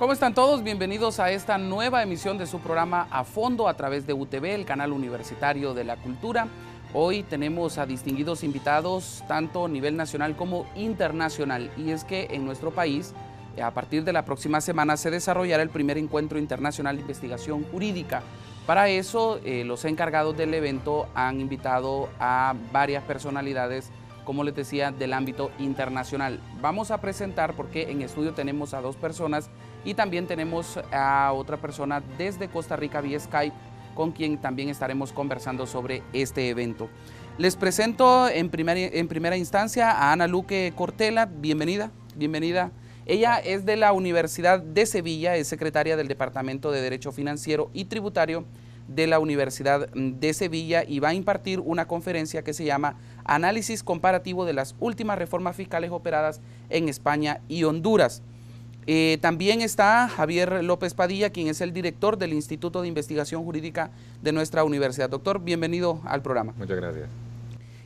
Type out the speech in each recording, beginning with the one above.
¿Cómo están todos? Bienvenidos a esta nueva emisión de su programa A Fondo a través de UTV, el canal universitario de la cultura. Hoy tenemos a distinguidos invitados tanto a nivel nacional como internacional, y es que en nuestro país a partir de la próxima semana se desarrollará el primer encuentro internacional de investigación jurídica. Para eso los encargados del evento han invitado a varias personalidades, como les decía, del ámbito internacional. Vamos a presentar, porque en estudio tenemos a dos personas y también tenemos a otra persona desde Costa Rica vía Skype, con quien también estaremos conversando sobre este evento. Les presento en primera instancia a Ana Luque Cortella. Bienvenida, bienvenida. Ella es de la Universidad de Sevilla, es secretaria del Departamento de Derecho Financiero y Tributario de la Universidad de Sevilla, y va a impartir una conferencia que se llama Análisis comparativo de las últimas reformas fiscales operadas en España y Honduras. También está Javier López Padilla, quien es el director del Instituto de Investigación Jurídica de nuestra universidad. Doctor, bienvenido al programa. Muchas gracias.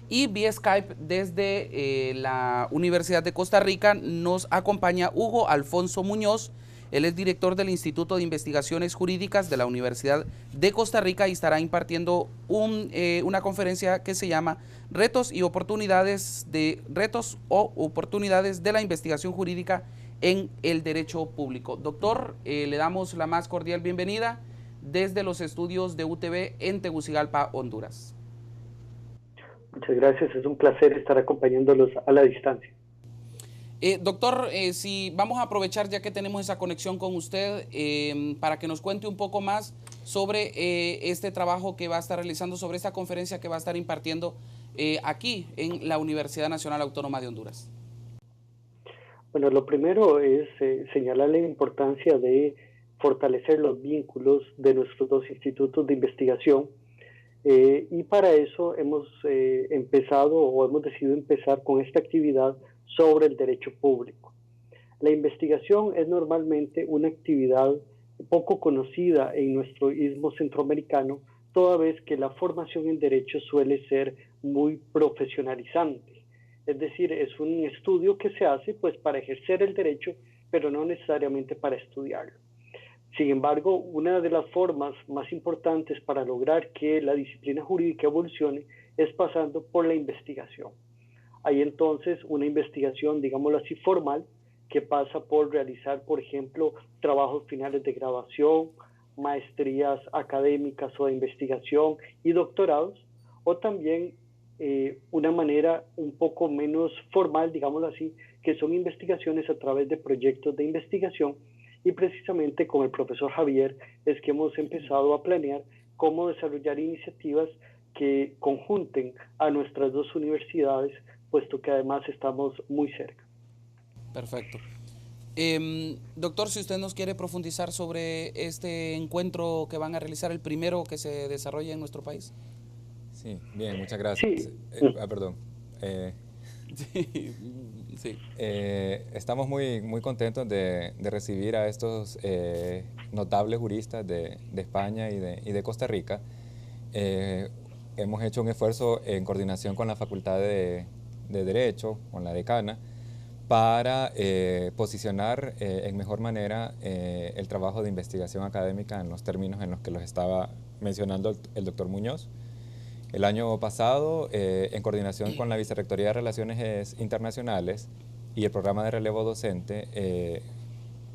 Y vía Skype desde la Universidad de Costa Rica nos acompaña Hugo Alfonso Muñoz. Él es director del Instituto de Investigaciones Jurídicas de la Universidad de Costa Rica y estará impartiendo una conferencia que se llama Retos o oportunidades de la investigación jurídica en el derecho público. Doctor, le damos la más cordial bienvenida desde los estudios de UTV en Tegucigalpa, Honduras. Muchas gracias, es un placer estar acompañándolos a la distancia. Doctor, si vamos a aprovechar ya que tenemos esa conexión con usted para que nos cuente un poco más sobre este trabajo que va a estar realizando, sobre esta conferencia que va a estar impartiendo aquí en la Universidad Nacional Autónoma de Honduras. Bueno, lo primero es señalar la importancia de fortalecer los vínculos de nuestros dos institutos de investigación. Y para eso hemos decidido empezar con esta actividad sobre el derecho público. La investigación es normalmente una actividad poco conocida en nuestro istmo centroamericano, toda vez que la formación en derecho suele ser muy profesionalizante. Es decir, es un estudio que se hace pues para ejercer el derecho, pero no necesariamente para estudiarlo. Sin embargo, una de las formas más importantes para lograr que la disciplina jurídica evolucione es pasando por la investigación. Hay entonces una investigación, digámoslo así, formal, que pasa por realizar, por ejemplo, trabajos finales de graduación, maestrías académicas o de investigación y doctorados, o también una manera un poco menos formal, digámoslo así, que son investigaciones a través de proyectos de investigación. Y precisamente con el profesor Javier es que hemos empezado a planear cómo desarrollar iniciativas que conjunten a nuestras dos universidades, puesto que además estamos muy cerca. Perfecto. Doctor, si usted nos quiere profundizar sobre este encuentro que van a realizar, el primero que se desarrolla en nuestro país. Sí, bien, muchas gracias. Sí. Perdón. Sí. Estamos muy contentos de recibir a estos notables juristas de España y de Costa Rica. Hemos hecho un esfuerzo en coordinación con la Facultad de Derecho, con la decana, para posicionar en mejor manera el trabajo de investigación académica en los términos en los que los estaba mencionando el doctor Muñoz. El año pasado, en coordinación con la Vicerrectoría de Relaciones Internacionales y el programa de relevo docente,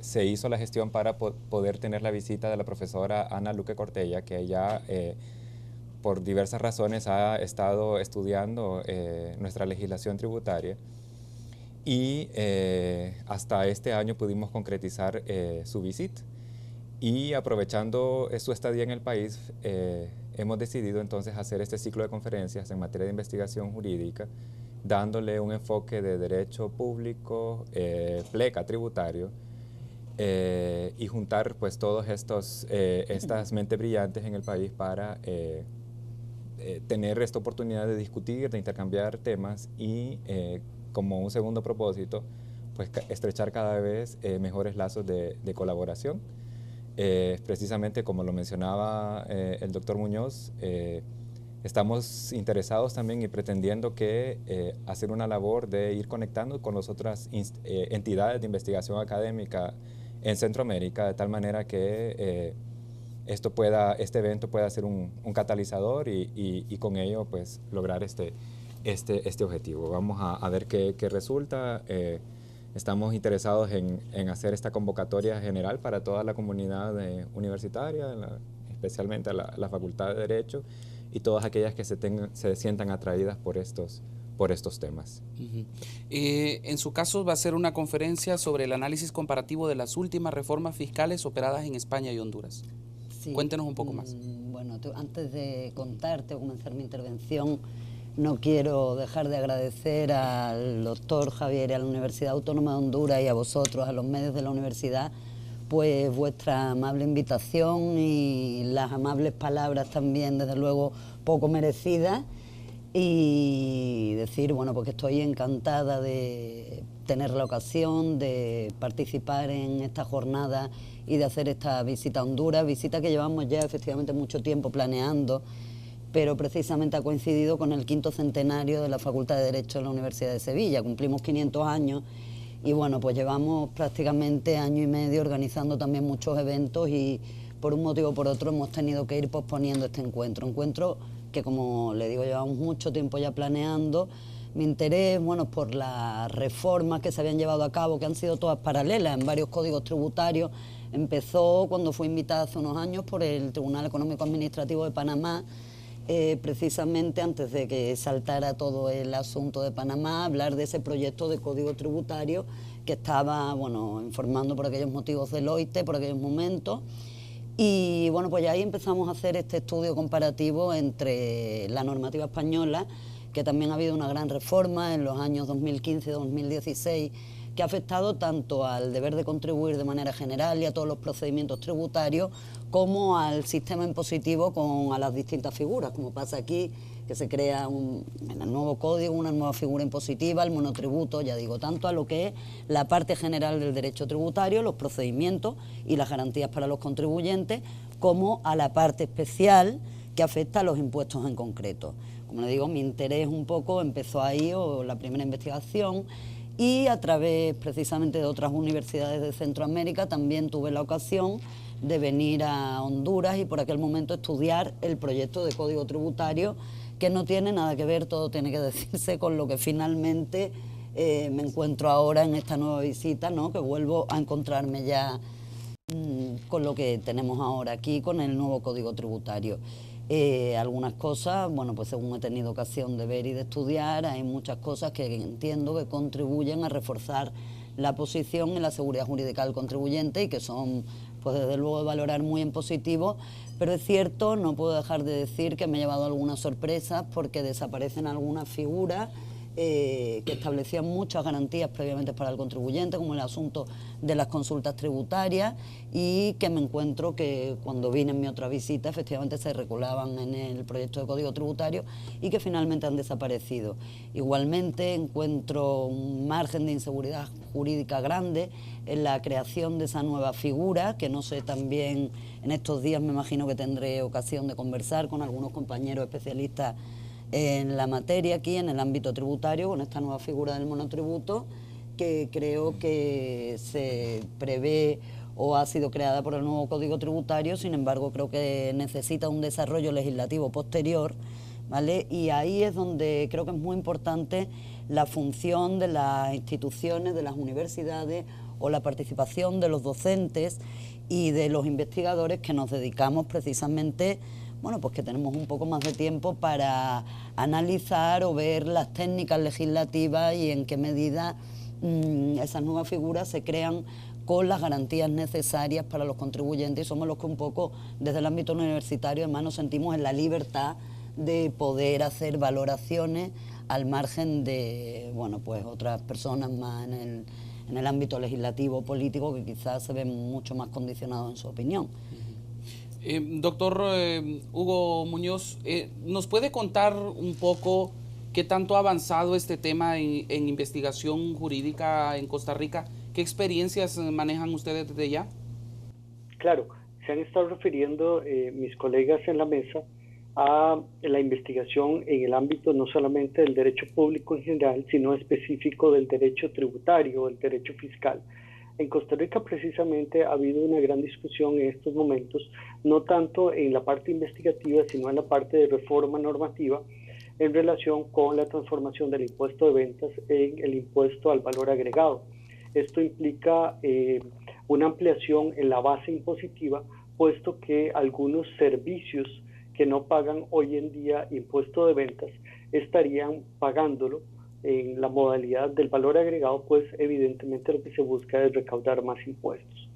se hizo la gestión para poder tener la visita de la profesora Ana Luque Cortella, que ella, por diversas razones, ha estado estudiando nuestra legislación tributaria. Y hasta este año pudimos concretizar su visita. Y aprovechando su estadía en el país, hemos decidido entonces hacer este ciclo de conferencias en materia de investigación jurídica, dándole un enfoque de derecho público, pleca tributario, y juntar pues todos estas mentes brillantes en el país para tener esta oportunidad de discutir, de intercambiar temas y como un segundo propósito, pues estrechar cada vez mejores lazos de colaboración. Precisamente como lo mencionaba el doctor Muñoz, estamos interesados también y pretendiendo que hacer una labor de ir conectando con las otras entidades de investigación académica en Centroamérica, de tal manera que este evento pueda ser un catalizador y con ello pues lograr este objetivo. Vamos a ver qué resulta. Estamos interesados en hacer esta convocatoria general para toda la comunidad universitaria, especialmente a la Facultad de Derecho y todas aquellas que se sientan atraídas por estos temas. En su caso va a ser una conferencia sobre el análisis comparativo de las últimas reformas fiscales operadas en España y Honduras. Sí. Cuéntenos un poco más. Bueno, antes de contarte o comenzar mi intervención, no quiero dejar de agradecer al doctor Javier y a la Universidad Autónoma de Honduras y a vosotros, a los medios de la universidad, pues vuestra amable invitación y las amables palabras también, desde luego, poco merecidas. Y decir, bueno, porque estoy encantada de tener la ocasión de participar en esta jornada y de hacer esta visita a Honduras, visita que llevamos ya efectivamente mucho tiempo planeando, pero precisamente ha coincidido con el 5º centenario de la Facultad de Derecho de la Universidad de Sevilla. Cumplimos 500 años y bueno, pues llevamos prácticamente año y medio organizando también muchos eventos y por un motivo o por otro hemos tenido que ir posponiendo este encuentro que, como le digo, llevamos mucho tiempo ya planeando. Mi interés, bueno, por las reformas que se habían llevado a cabo, que han sido todas paralelas en varios códigos tributarios, empezó cuando fui invitada hace unos años por el Tribunal Económico Administrativo de Panamá, precisamente antes de que saltara todo el asunto de Panamá, hablar de ese proyecto de código tributario que estaba, bueno, informando por aquellos motivos del OIT, por aquellos momentos. Y bueno, pues ya ahí empezamos a hacer este estudio comparativo entre la normativa española, que también ha habido una gran reforma en los años 2015 y 2016, que ha afectado tanto al deber de contribuir de manera general y a todos los procedimientos tributarios, como al sistema impositivo a las distintas figuras, como pasa aquí, que se crea en el nuevo código una nueva figura impositiva, el monotributo, ya digo, tanto a lo que es la parte general del derecho tributario, los procedimientos y las garantías para los contribuyentes, como a la parte especial que afecta a los impuestos en concreto. Como le digo, mi interés un poco empezó ahí, o la primera investigación, y a través precisamente de otras universidades de Centroamérica también tuve la ocasión de venir a Honduras y por aquel momento estudiar el proyecto de código tributario, que no tiene nada que ver, todo tiene que decirse, con lo que finalmente me encuentro ahora en esta nueva visita, ¿no? Que vuelvo a encontrarme ya con lo que tenemos ahora aquí, con el nuevo código tributario. Algunas cosas, bueno, pues según he tenido ocasión de ver y de estudiar, hay muchas cosas que entiendo que contribuyen a reforzar la posición y la seguridad jurídica del contribuyente y que son, pues desde luego, de valorar muy en positivo, pero es cierto, no puedo dejar de decir que me he llevado algunas sorpresas porque desaparecen algunas figuras que establecían muchas garantías previamente para el contribuyente, como el asunto de las consultas tributarias, y que me encuentro que cuando vine en mi otra visita efectivamente se regulaban en el proyecto de código tributario y que finalmente han desaparecido. Igualmente encuentro un margen de inseguridad jurídica grande en la creación de esa nueva figura, que no sé, también en estos días me imagino que tendré ocasión de conversar con algunos compañeros especialistas en la materia aquí, en el ámbito tributario, con esta nueva figura del monotributo, que creo que se prevé o ha sido creada por el nuevo Código Tributario. Sin embargo, creo que necesita un desarrollo legislativo posterior, ¿vale? Y ahí es donde creo que es muy importante la función de las instituciones, de las universidades, o la participación de los docentes y de los investigadores que nos dedicamos precisamente, bueno, pues que tenemos un poco más de tiempo para analizar o ver las técnicas legislativas y en qué medida esas nuevas figuras se crean con las garantías necesarias para los contribuyentes, y somos los que un poco desde el ámbito universitario además nos sentimos en la libertad de poder hacer valoraciones al margen de, bueno, pues otras personas más en el ámbito legislativo o político que quizás se ven mucho más condicionados en su opinión. Doctor Hugo Muñoz, ¿nos puede contar un poco qué tanto ha avanzado este tema en investigación jurídica en Costa Rica? ¿Qué experiencias manejan ustedes desde ya? Claro, se han estado refiriendo mis colegas en la mesa a la investigación en el ámbito no solamente del derecho público en general, sino específico del derecho tributario, el derecho fiscal. En Costa Rica precisamente ha habido una gran discusión en estos momentos, no tanto en la parte investigativa, sino en la parte de reforma normativa, en relación con la transformación del impuesto de ventas en el impuesto al valor agregado. Esto implica una ampliación en la base impositiva, puesto que algunos servicios que no pagan hoy en día impuesto de ventas estarían pagándolo en la modalidad del valor agregado, pues evidentemente lo que se busca es recaudar más impuestos.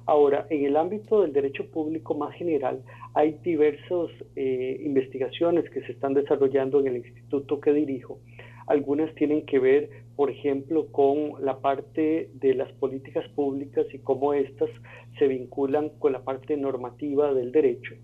Ahora, en el ámbito del derecho público más general, hay diversas investigaciones que se están desarrollando en el instituto que dirijo. Algunas tienen que ver, por ejemplo, con la parte de las políticas públicas y cómo éstas se vinculan con la parte normativa del derecho.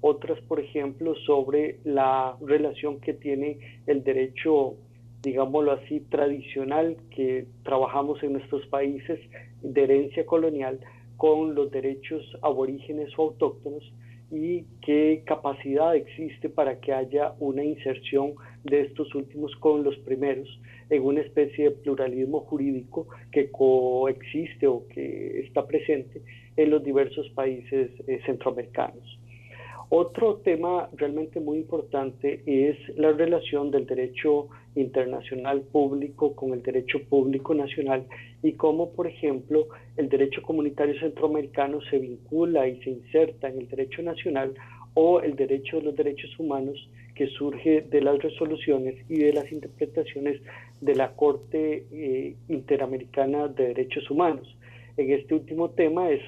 Otras, por ejemplo, sobre la relación que tiene el derecho, digámoslo así, tradicional que trabajamos en nuestros países de herencia colonial con los derechos aborígenes o autóctonos y qué capacidad existe para que haya una inserción de estos últimos con los primeros en una especie de pluralismo jurídico que coexiste o que está presente en los diversos países centroamericanos. Otro tema realmente muy importante es la relación del derecho internacional público con el derecho público nacional y cómo, por ejemplo, el derecho comunitario centroamericano se vincula y se inserta en el derecho nacional o el derecho de los derechos humanos que surge de las resoluciones y de las interpretaciones de la Corte Interamericana de Derechos Humanos. En este último tema es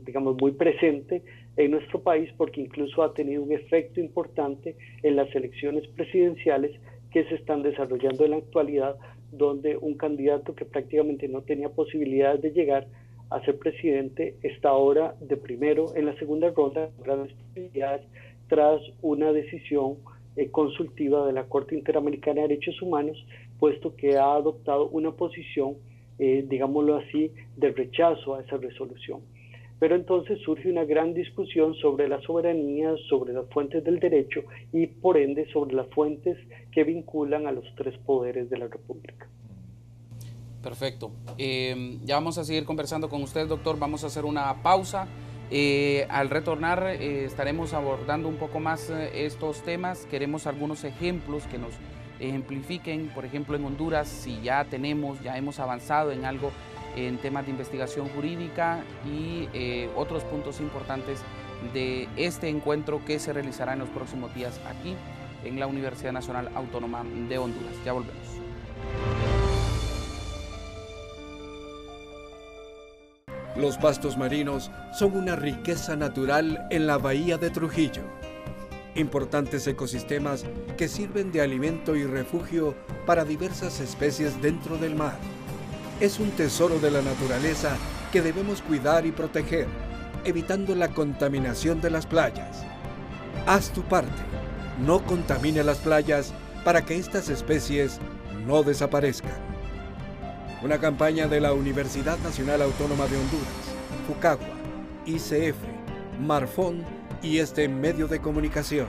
digamos, muy presente en nuestro país porque incluso ha tenido un efecto importante en las elecciones presidenciales que se están desarrollando en la actualidad, donde un candidato que prácticamente no tenía posibilidades de llegar a ser presidente está ahora de primero en la segunda ronda, grandes posibilidades, tras una decisión consultiva de la Corte Interamericana de Derechos Humanos, puesto que ha adoptado una posición, digámoslo así, de rechazo a esa resolución. Pero entonces surge una gran discusión sobre la soberanía, sobre las fuentes del derecho y por ende sobre las fuentes que vinculan a los tres poderes de la República. Perfecto. Ya vamos a seguir conversando con usted, doctor. Vamos a hacer una pausa. Al retornar estaremos abordando un poco más estos temas. Queremos algunos ejemplos que nos ejemplifiquen, por ejemplo, en Honduras, si ya hemos avanzado en algo en temas de investigación jurídica y otros puntos importantes de este encuentro que se realizará en los próximos días aquí en la Universidad Nacional Autónoma de Honduras. Ya volvemos. Los pastos marinos son una riqueza natural en la bahía de Trujillo. Importantes ecosistemas que sirven de alimento y refugio para diversas especies dentro del mar. Es un tesoro de la naturaleza que debemos cuidar y proteger, evitando la contaminación de las playas. Haz tu parte, no contamine las playas para que estas especies no desaparezcan. Una campaña de la Universidad Nacional Autónoma de Honduras, FUCAGUA, ICF, Marfón y este medio de comunicación.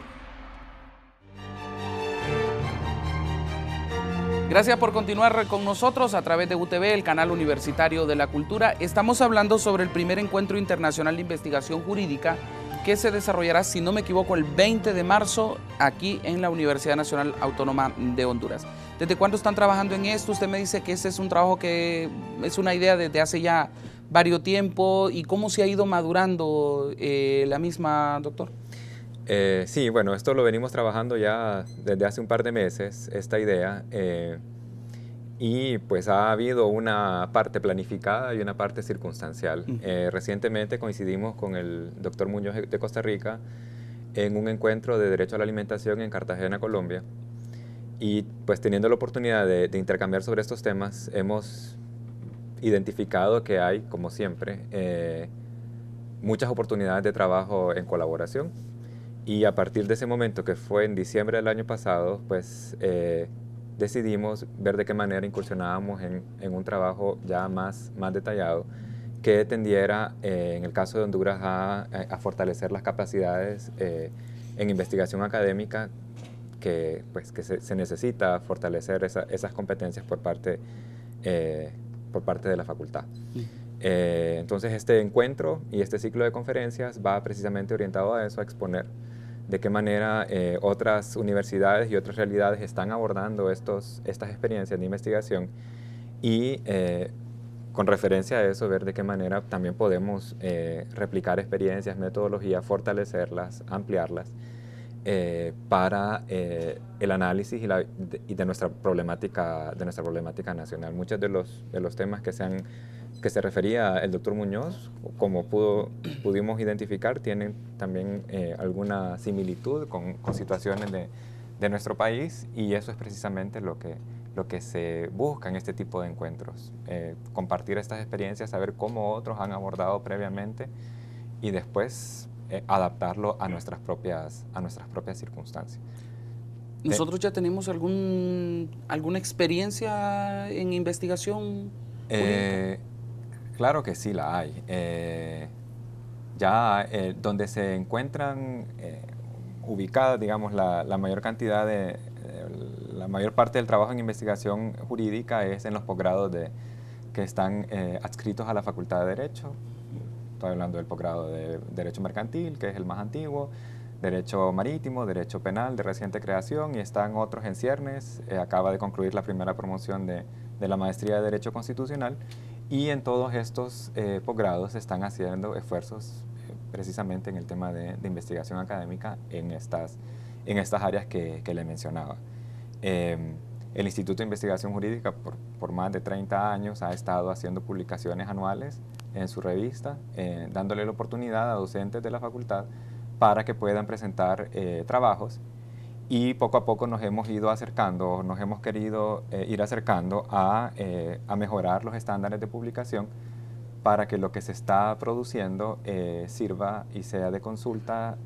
Gracias por continuar con nosotros a través de UTV, el canal universitario de la cultura. Estamos hablando sobre el primer encuentro internacional de investigación jurídica que se desarrollará, si no me equivoco, el 20 de marzo aquí en la Universidad Nacional Autónoma de Honduras. ¿Desde cuándo están trabajando en esto? Usted me dice que ese es un trabajo que es una idea desde hace ya varios tiempo. ¿Y cómo se ha ido madurando la misma, doctor? Sí, bueno, esto lo venimos trabajando ya desde hace un par de meses, esta idea, y pues ha habido una parte planificada y una parte circunstancial. Recientemente coincidimos con el doctor Muñoz de Costa Rica en un encuentro de derecho a la alimentación en Cartagena, Colombia, y pues teniendo la oportunidad de intercambiar sobre estos temas, hemos identificado que hay, como siempre, muchas oportunidades de trabajo en colaboración. Y a partir de ese momento, que fue en diciembre del año pasado, pues decidimos ver de qué manera incursionábamos en un trabajo ya más detallado que tendiera, en el caso de Honduras, a fortalecer las capacidades en investigación académica que se necesita fortalecer esas competencias por parte de la facultad. Entonces este encuentro y este ciclo de conferencias va precisamente orientado a eso, a exponer de qué manera otras universidades y otras realidades están abordando estas experiencias de investigación y con referencia a eso ver de qué manera también podemos replicar experiencias, metodologías, fortalecerlas, ampliarlas para el análisis y de nuestra problemática nacional. Muchos de los temas que se refería el doctor Muñoz, como pudimos identificar, tienen también alguna similitud con situaciones de nuestro país, y eso es precisamente lo que se busca en este tipo de encuentros. Compartir estas experiencias, saber cómo otros han abordado previamente y después adaptarlo a nuestras propias circunstancias. ¿Nosotros ya tenemos alguna experiencia en investigación jurídica? Claro que sí la hay. Donde se encuentran ubicadas, digamos, la mayor cantidad la mayor parte del trabajo en investigación jurídica es en los posgrados que están adscritos a la Facultad de Derecho. Estoy hablando del posgrado de Derecho Mercantil, que es el más antiguo, Derecho Marítimo, Derecho Penal de reciente creación, y están otros en ciernes. Acaba de concluir la primera promoción de la maestría de Derecho Constitucional, y en todos estos posgrados se están haciendo esfuerzos precisamente en el tema de investigación académica en estas áreas que le mencionaba. El Instituto de Investigación Jurídica por más de 30 años ha estado haciendo publicaciones anuales en su revista, dándole la oportunidad a docentes de la facultad para que puedan presentar trabajos, y poco a poco nos hemos ido acercando, nos hemos querido ir acercando a mejorar los estándares de publicación para que lo que se está produciendo sirva y sea de consulta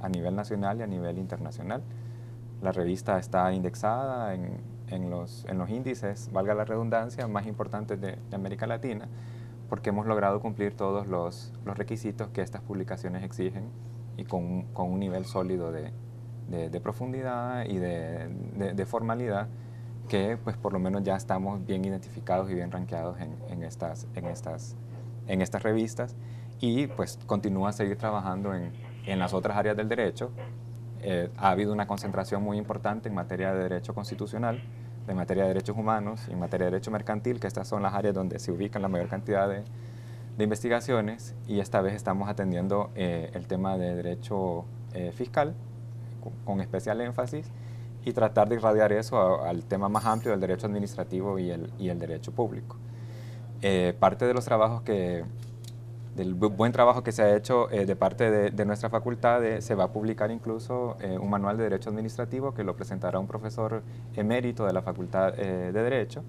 a nivel nacional y a nivel internacional. La revista está indexada en los índices, valga la redundancia, más importantes de América Latina, porque hemos logrado cumplir todos los requisitos que estas publicaciones exigen, y con un nivel sólido de profundidad y de formalidad, que pues por lo menos ya estamos bien identificados y bien rankeados en estas revistas, y pues continúa a seguir trabajando en las otras áreas del derecho. Ha habido una concentración muy importante en materia de derecho constitucional, de materia de derechos humanos y en materia de derecho mercantil, que estas son las áreas donde se ubican la mayor cantidad de investigaciones, y esta vez estamos atendiendo el tema de derecho fiscal con especial énfasis, y tratar de irradiar eso al tema más amplio del derecho administrativo y el derecho público. Parte de los trabajos del buen trabajo que se ha hecho de parte de nuestra facultad, se va a publicar incluso un manual de derecho administrativo que lo presentará un profesor emérito de la Facultad de Derecho,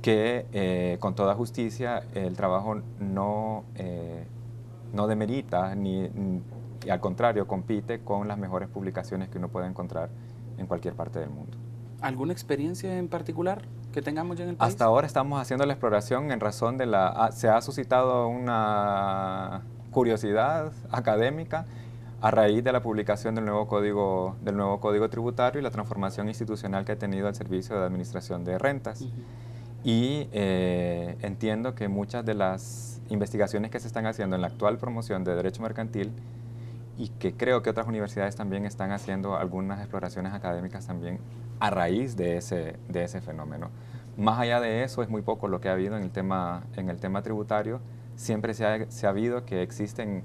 que con toda justicia el trabajo no demerita y al contrario compite con las mejores publicaciones que uno puede encontrar en cualquier parte del mundo. ¿Alguna experiencia en particular que tengamos ya en el país? Hasta ahora estamos haciendo la exploración en razón de se ha suscitado una curiosidad académica a raíz de la publicación del nuevo código tributario y la transformación institucional que ha tenido el Servicio de Administración de Rentas. Y entiendo que muchas de las investigaciones que se están haciendo en la actual promoción de Derecho Mercantil, y que creo que otras universidades también están haciendo algunas exploraciones académicas también a raíz de ese fenómeno. Más allá de eso, es muy poco lo que ha habido en el tema tributario. Siempre se ha habido que existen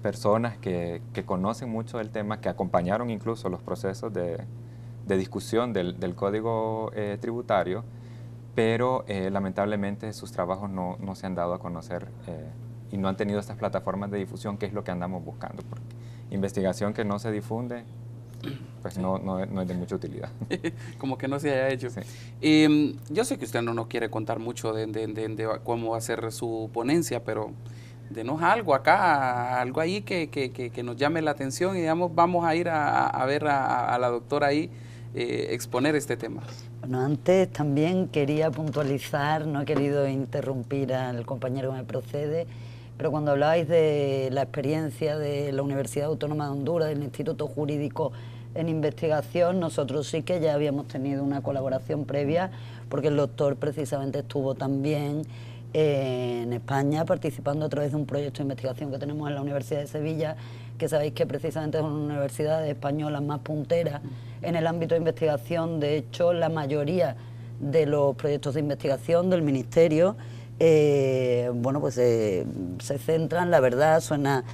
personas que conocen mucho del tema, que acompañaron incluso los procesos de discusión del código tributario, pero lamentablemente sus trabajos no se han dado a conocer y no han tenido estas plataformas de difusión, que es lo que andamos buscando, porque investigación que no se difunde, pues no es de mucha utilidad. Como que no se haya hecho. Sí. Yo sé que usted no nos quiere contar mucho de cómo va a ser su ponencia, pero denos algo acá, algo ahí que nos llame la atención, y digamos, vamos a ir a ver a la doctora ahí exponer este tema. Bueno, antes también quería puntualizar, no he querido interrumpir al compañero que me precede, pero cuando hablabais de la experiencia de la Universidad Autónoma de Honduras, del Instituto Jurídico en Investigación, nosotros sí que ya habíamos tenido una colaboración previa, porque el doctor precisamente estuvo también en España, participando a través de un proyecto de investigación que tenemos en la Universidad de Sevilla, que sabéis que precisamente es una universidad española más puntera en el ámbito de investigación. De hecho, la mayoría de los proyectos de investigación del Ministerio, bueno, pues se centran, la verdad, suena,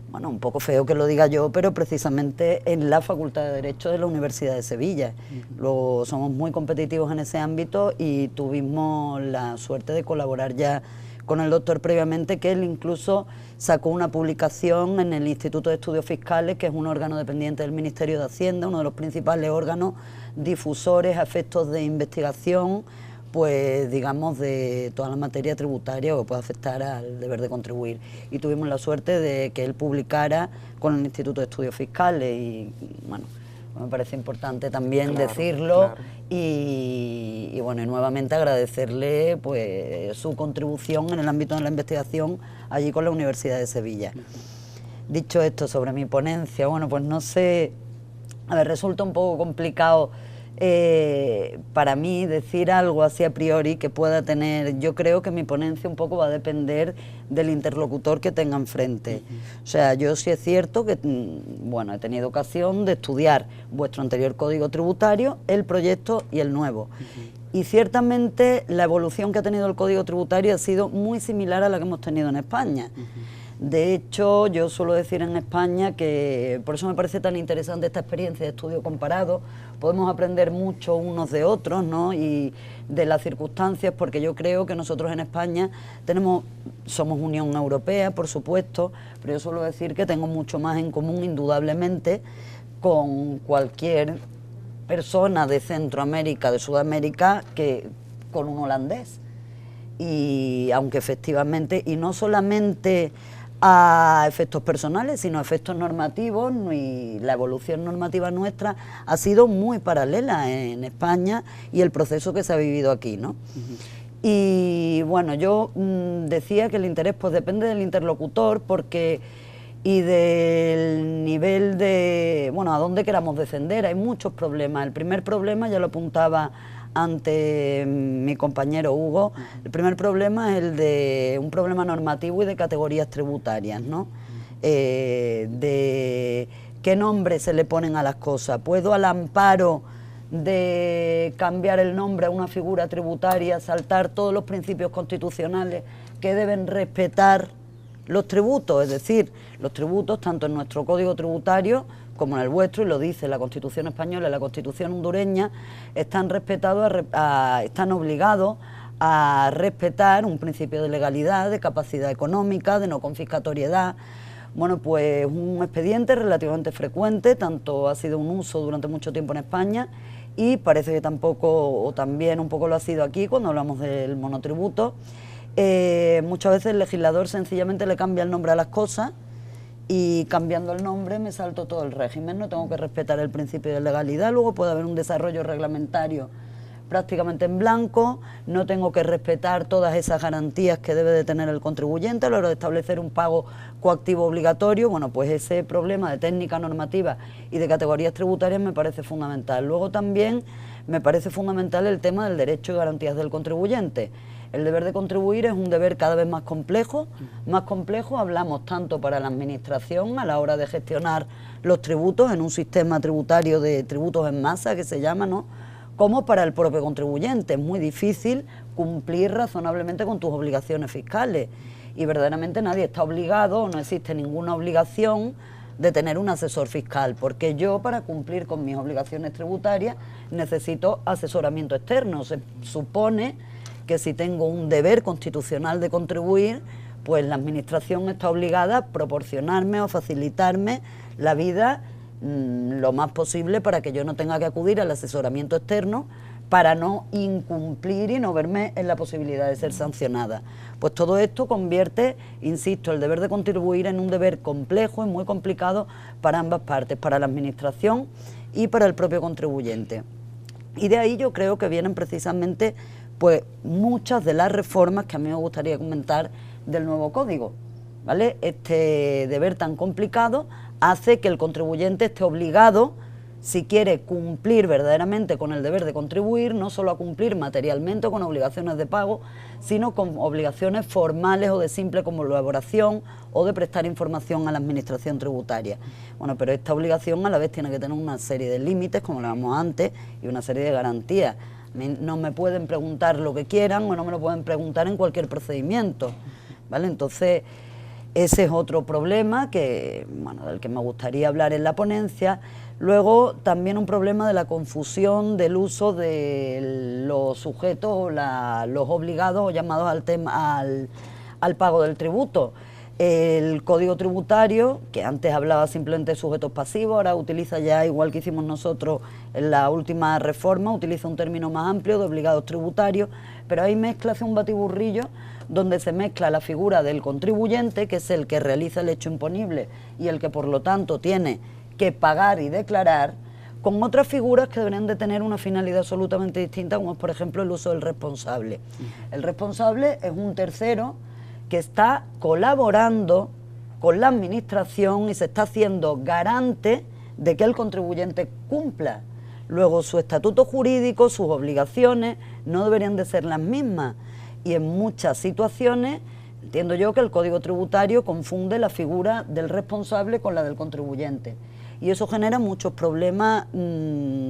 bueno, un poco feo que lo diga yo, pero precisamente en la Facultad de Derecho de la Universidad de Sevilla. Luego somos muy competitivos en ese ámbito y tuvimos la suerte de colaborar ya con el doctor previamente, que él incluso sacó una publicación en el Instituto de Estudios Fiscales, que es un órgano dependiente del Ministerio de Hacienda, uno de los principales órganos difusores a efectos de investigación, pues digamos, de toda la materia tributaria que puede afectar al deber de contribuir. Y tuvimos la suerte de que él publicara con el Instituto de Estudios Fiscales y bueno, me parece importante también decirlo. Y bueno, y nuevamente agradecerle pues su contribución en el ámbito de la investigación allí con la Universidad de Sevilla. Dicho esto sobre mi ponencia, bueno, pues no sé, a ver, resulta un poco complicado para mí decir algo así a priori que pueda tener. Yo creo que mi ponencia un poco va a depender del interlocutor que tenga enfrente. O sea, yo sí es cierto que, bueno, he tenido ocasión de estudiar vuestro anterior código tributario, el proyecto y el nuevo. Y ciertamente la evolución que ha tenido el código tributario ha sido muy similar a la que hemos tenido en España. De hecho, yo suelo decir en España que, por eso me parece tan interesante esta experiencia de estudio comparado, podemos aprender mucho unos de otros, ¿no? Y de las circunstancias, porque yo creo que nosotros en España somos Unión Europea, por supuesto, pero yo suelo decir que tengo mucho más en común, indudablemente, con cualquier persona de Centroamérica, de Sudamérica, que con un holandés. Y aunque efectivamente, y no solamente a efectos personales, sino a efectos normativos, y la evolución normativa nuestra ha sido muy paralela en España y el proceso que se ha vivido aquí, ¿no? Y bueno, yo decía que el interés pues depende del interlocutor y del nivel de, bueno, a dónde queramos descender. Hay muchos problemas. El primer problema, ya lo apuntaba ante mi compañero Hugo, el primer problema es el de un problema normativo y de categorías tributarias, ¿no? De qué nombre se le ponen a las cosas. ¿Puedo, al amparo de cambiar el nombre a una figura tributaria, saltar todos los principios constitucionales que deben respetar los tributos? Es decir, los tributos, tanto en nuestro código tributario como en el vuestro, y lo dice la Constitución española y la Constitución hondureña, están obligados a respetar un principio de legalidad, de capacidad económica, de no confiscatoriedad. Bueno, pues un expediente relativamente frecuente, tanto ha sido un uso durante mucho tiempo en España, y parece que tampoco, o también un poco lo ha sido aquí cuando hablamos del monotributo. Muchas veces el legislador sencillamente le cambia el nombre a las cosas, y cambiando el nombre me salto todo el régimen, no tengo que respetar el principio de legalidad, luego puede haber un desarrollo reglamentario prácticamente en blanco, no tengo que respetar todas esas garantías que debe de tener el contribuyente a la hora de establecer un pago coactivo obligatorio. Bueno, pues ese problema de técnica normativa y de categorías tributarias me parece fundamental. Luego también me parece fundamental el tema del derecho y garantías del contribuyente. El deber de contribuir es un deber cada vez más complejo, hablamos tanto para la administración a la hora de gestionar los tributos en un sistema tributario de tributos en masa que se llama, ¿no?, como para el propio contribuyente. Es muy difícil cumplir razonablemente con tus obligaciones fiscales y verdaderamente nadie está obligado, no existe ninguna obligación de tener un asesor fiscal, porque yo, para cumplir con mis obligaciones tributarias, necesito asesoramiento externo. Se supone que si tengo un deber constitucional de contribuir, pues la administración está obligada a proporcionarme o facilitarme la vida lo más posible para que yo no tenga que acudir al asesoramiento externo para no incumplir y no verme en la posibilidad de ser sancionada. Pues todo esto convierte, insisto, el deber de contribuir en un deber complejo y muy complicado para ambas partes, para la administración y para el propio contribuyente. Y de ahí yo creo que vienen precisamente pues muchas de las reformas que a mí me gustaría comentar del nuevo código, ¿vale? Este deber tan complicado hace que el contribuyente esté obligado si quiere cumplir verdaderamente con el deber de contribuir, no solo a cumplir materialmente con obligaciones de pago, sino con obligaciones formales o de simple colaboración o de prestar información a la administración tributaria. Bueno, pero esta obligación a la vez tiene que tener una serie de límites, como lo hablábamos antes, y una serie de garantías. No me pueden preguntar lo que quieran o no me lo pueden preguntar en cualquier procedimiento, ¿vale? Entonces, ese es otro problema que, bueno, del que me gustaría hablar en la ponencia. Luego, también un problema de la confusión del uso de los sujetos, los obligados o llamados al pago del tributo. El Código Tributario, que antes hablaba simplemente de sujetos pasivos, ahora utiliza ya, igual que hicimos nosotros en la última reforma, utiliza un término más amplio de obligados tributarios, pero ahí mezcla, hace un batiburrillo donde se mezcla la figura del contribuyente, que es el que realiza el hecho imponible y el que por lo tanto tiene que pagar y declarar, con otras figuras que deberían de tener una finalidad absolutamente distinta, como es por ejemplo el uso del responsable. El responsable es un tercero que está colaborando con la administración y se está haciendo garante de que el contribuyente cumpla. Luego, su estatuto jurídico, sus obligaciones no deberían de ser las mismas, y en muchas situaciones entiendo yo que el Código Tributario confunde la figura del responsable con la del contribuyente, y eso genera muchos problemas,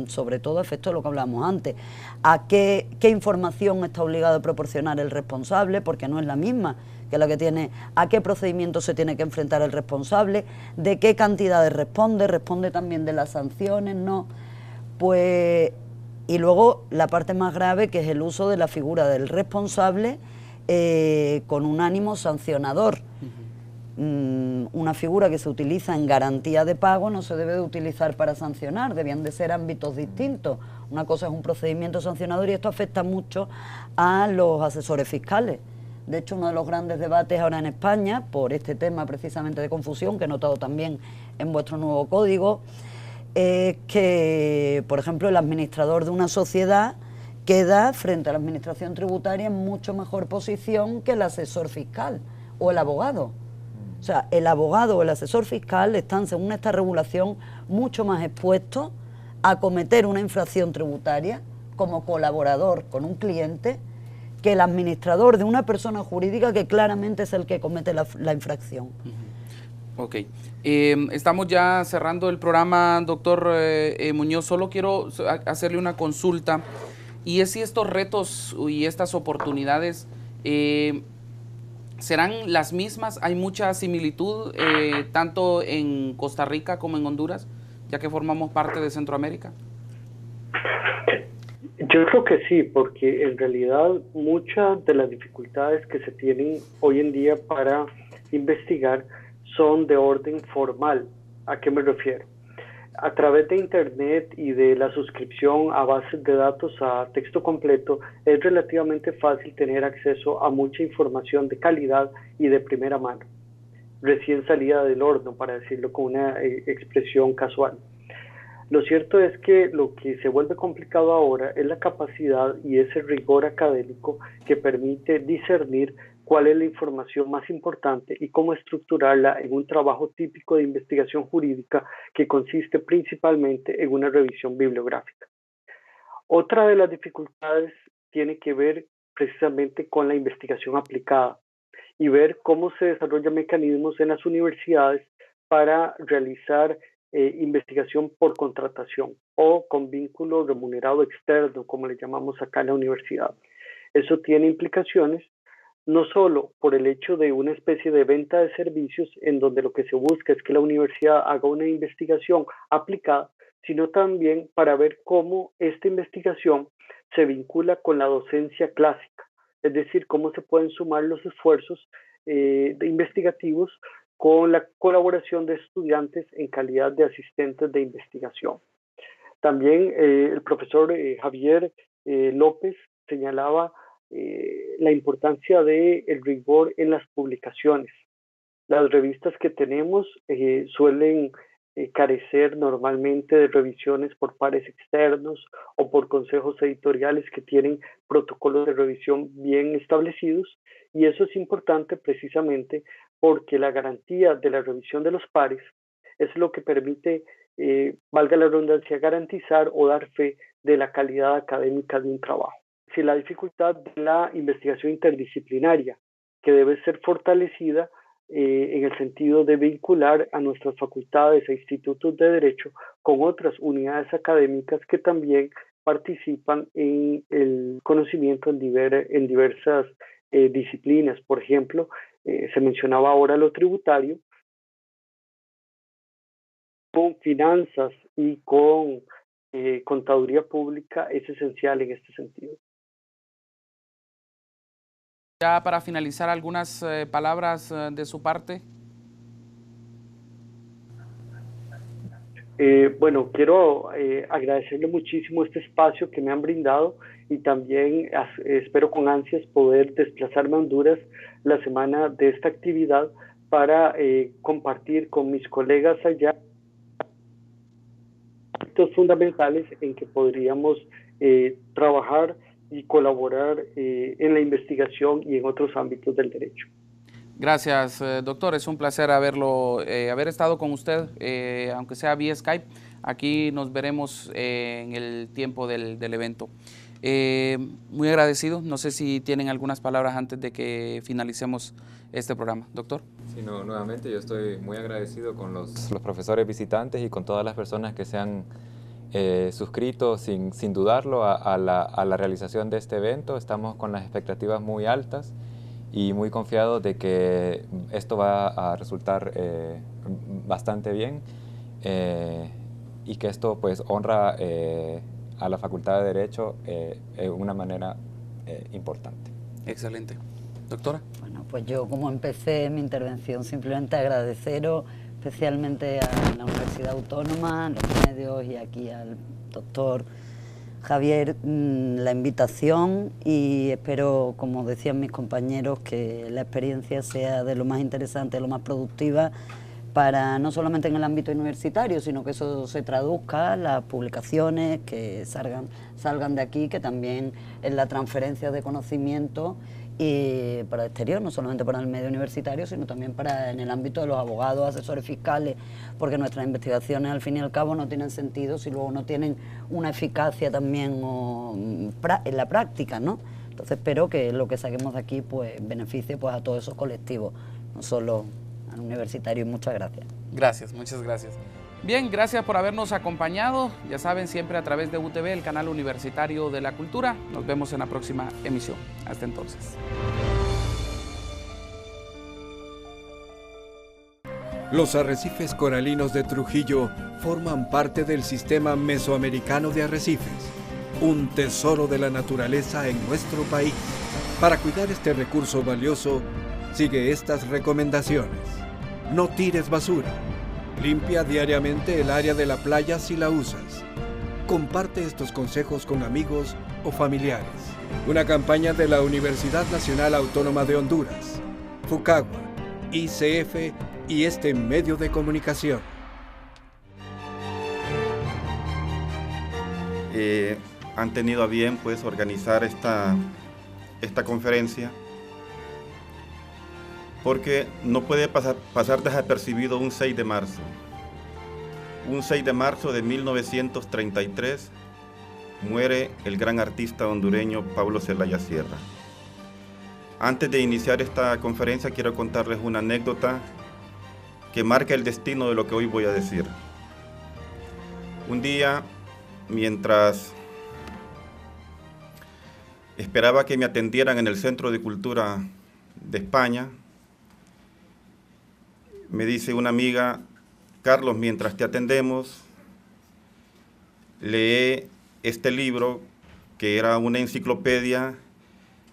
sobre todo a efecto de lo que hablábamos antes. ¿A qué información está obligado a proporcionar el responsable? Porque no es la misma que la que tiene. ¿A qué procedimiento se tiene que enfrentar el responsable? ¿De qué cantidades responde? ¿Responde también de las sanciones? No. Pues, y luego la parte más grave, que es el uso de la figura del responsable con un ánimo sancionador. Una figura que se utiliza en garantía de pago no se debe de utilizar para sancionar, debían de ser ámbitos distintos. Una cosa es un procedimiento sancionador y esto afecta mucho a los asesores fiscales. De hecho, uno de los grandes debates ahora en España, por este tema precisamente de confusión, que he notado también en vuestro nuevo código, es que, por ejemplo, el administrador de una sociedad queda frente a la administración tributaria en mucho mejor posición que el asesor fiscal o el abogado. O sea, el abogado o el asesor fiscal están, según esta regulación, mucho más expuestos a cometer una infracción tributaria como colaborador con un cliente que el administrador de una persona jurídica que claramente es el que comete la infracción. Ok. Estamos ya cerrando el programa, doctor Muñoz. Solo quiero hacerle una consulta, y es si estos retos y estas oportunidades ¿serán las mismas? ¿Hay mucha similitud tanto en Costa Rica como en Honduras, ya que formamos parte de Centroamérica? Yo creo que sí, porque en realidad muchas de las dificultades que se tienen hoy en día para investigar son de orden formal. ¿A qué me refiero? A través de Internet y de la suscripción a bases de datos a texto completo, es relativamente fácil tener acceso a mucha información de calidad y de primera mano, recién salida del horno, para decirlo con una expresión casual. Lo cierto es que lo que se vuelve complicado ahora es la capacidad y ese rigor académico que permite discernir cuál es la información más importante y cómo estructurarla en un trabajo típico de investigación jurídica que consiste principalmente en una revisión bibliográfica. Otra de las dificultades tiene que ver precisamente con la investigación aplicada y ver cómo se desarrollan mecanismos en las universidades para realizar investigación por contratación o con vínculo remunerado externo, como le llamamos acá en la universidad. Eso tiene implicaciones no solo por el hecho de una especie de venta de servicios en donde lo que se busca es que la universidad haga una investigación aplicada, sino también para ver cómo esta investigación se vincula con la docencia clásica, es decir, cómo se pueden sumar los esfuerzos investigativos con la colaboración de estudiantes en calidad de asistentes de investigación. También el profesor Javier López señalaba la importancia del rigor en las publicaciones. Las revistas que tenemos suelen carecer normalmente de revisiones por pares externos o por consejos editoriales que tienen protocolos de revisión bien establecidos, y eso es importante precisamente porque la garantía de la revisión de los pares es lo que permite valga la redundancia, garantizar o dar fe de la calidad académica de un trabajo. Si la dificultad de la investigación interdisciplinaria, que debe ser fortalecida en el sentido de vincular a nuestras facultades e institutos de derecho con otras unidades académicas que también participan en el conocimiento en diversas disciplinas. Por ejemplo, se mencionaba ahora lo tributario, con finanzas y con contaduría pública es esencial en este sentido. Ya para finalizar, algunas palabras de su parte. Bueno, quiero agradecerle muchísimo este espacio que me han brindado y también espero con ansias poder desplazarme a Honduras la semana de esta actividad para compartir con mis colegas allá aspectos fundamentales en que podríamos trabajar y colaborar en la investigación y en otros ámbitos del derecho. Gracias, doctor. Es un placer haber estado con usted, aunque sea vía Skype. Aquí nos veremos en el tiempo del evento. Muy agradecido. No sé si tienen algunas palabras antes de que finalicemos este programa. Doctor. Sí, nuevamente yo estoy muy agradecido con los profesores visitantes y con todas las personas que se han suscrito sin dudarlo a la realización de este evento. Estamos con las expectativas muy altas y muy confiados de que esto va a resultar bastante bien y que esto pues honra a la Facultad de Derecho de una manera importante. Excelente. Doctora. Bueno, pues yo como empecé mi intervención simplemente agradeceros especialmente a la Universidad Autónoma, a los medios y aquí al doctor Javier la invitación y espero, como decían mis compañeros, que la experiencia sea de lo más interesante, de lo más productiva para no solamente en el ámbito universitario, sino que eso se traduzca en las publicaciones que salgan de aquí, que también en la transferencia de conocimiento y para el exterior, no solamente para el medio universitario, sino también en el ámbito de los abogados, asesores fiscales, porque nuestras investigaciones al fin y al cabo no tienen sentido si luego no tienen una eficacia también en la práctica, ¿no? Entonces espero que lo que saquemos de aquí pues beneficie pues a todos esos colectivos, no solo al universitario, y muchas gracias. Gracias, muchas gracias. Bien, gracias por habernos acompañado. Ya saben, siempre a través de UTV, el canal universitario de la cultura. Nos vemos en la próxima emisión. Hasta entonces. Los arrecifes coralinos de Trujillo forman parte del sistema mesoamericano de arrecifes, un tesoro de la naturaleza en nuestro país. Para cuidar este recurso valioso, sigue estas recomendaciones. No tires basura. Limpia diariamente el área de la playa si la usas. Comparte estos consejos con amigos o familiares. Una campaña de la Universidad Nacional Autónoma de Honduras, FUCAGUA, ICF y este medio de comunicación. Han tenido a bien pues organizar esta conferencia, porque no puede pasar desapercibido un 6 de marzo. Un 6 de marzo de 1933 muere el gran artista hondureño Pablo Zelaya Sierra. Antes de iniciar esta conferencia quiero contarles una anécdota que marca el destino de lo que hoy voy a decir. Un día, mientras esperaba que me atendieran en el Centro de Cultura de España, me dice una amiga: Carlos, mientras te atendemos, lee este libro que era una enciclopedia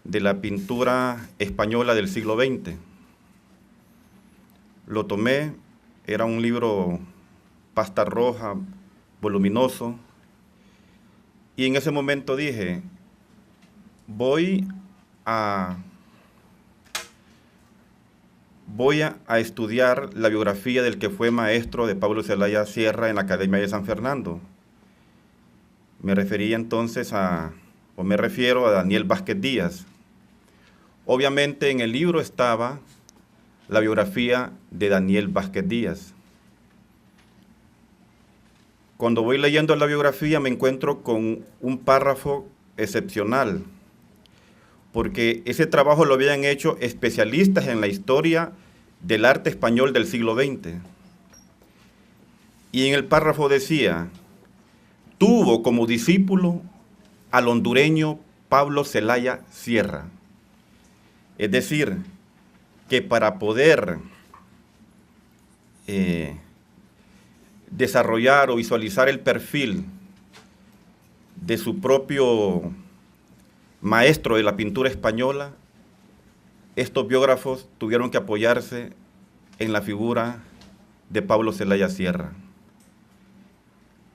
de la pintura española del siglo XX. Lo tomé, era un libro pasta roja, voluminoso, y en ese momento dije, voy a estudiar la biografía del que fue maestro de Pablo Zelaya Sierra en la Academia de San Fernando. Me refería entonces me refiero a Daniel Vázquez Díaz. Obviamente en el libro estaba la biografía de Daniel Vázquez Díaz. cuando voy leyendo la biografía me encuentro con un párrafo excepcional, porque ese trabajo lo habían hecho especialistas en la historia del arte español del siglo XX. Y en el párrafo decía, tuvo como discípulo al hondureño Pablo Celaya Sierra. Es decir, que para poder desarrollar o visualizar el perfil de su propio maestro de la pintura española, estos biógrafos tuvieron que apoyarse en la figura de Pablo Celaya Sierra.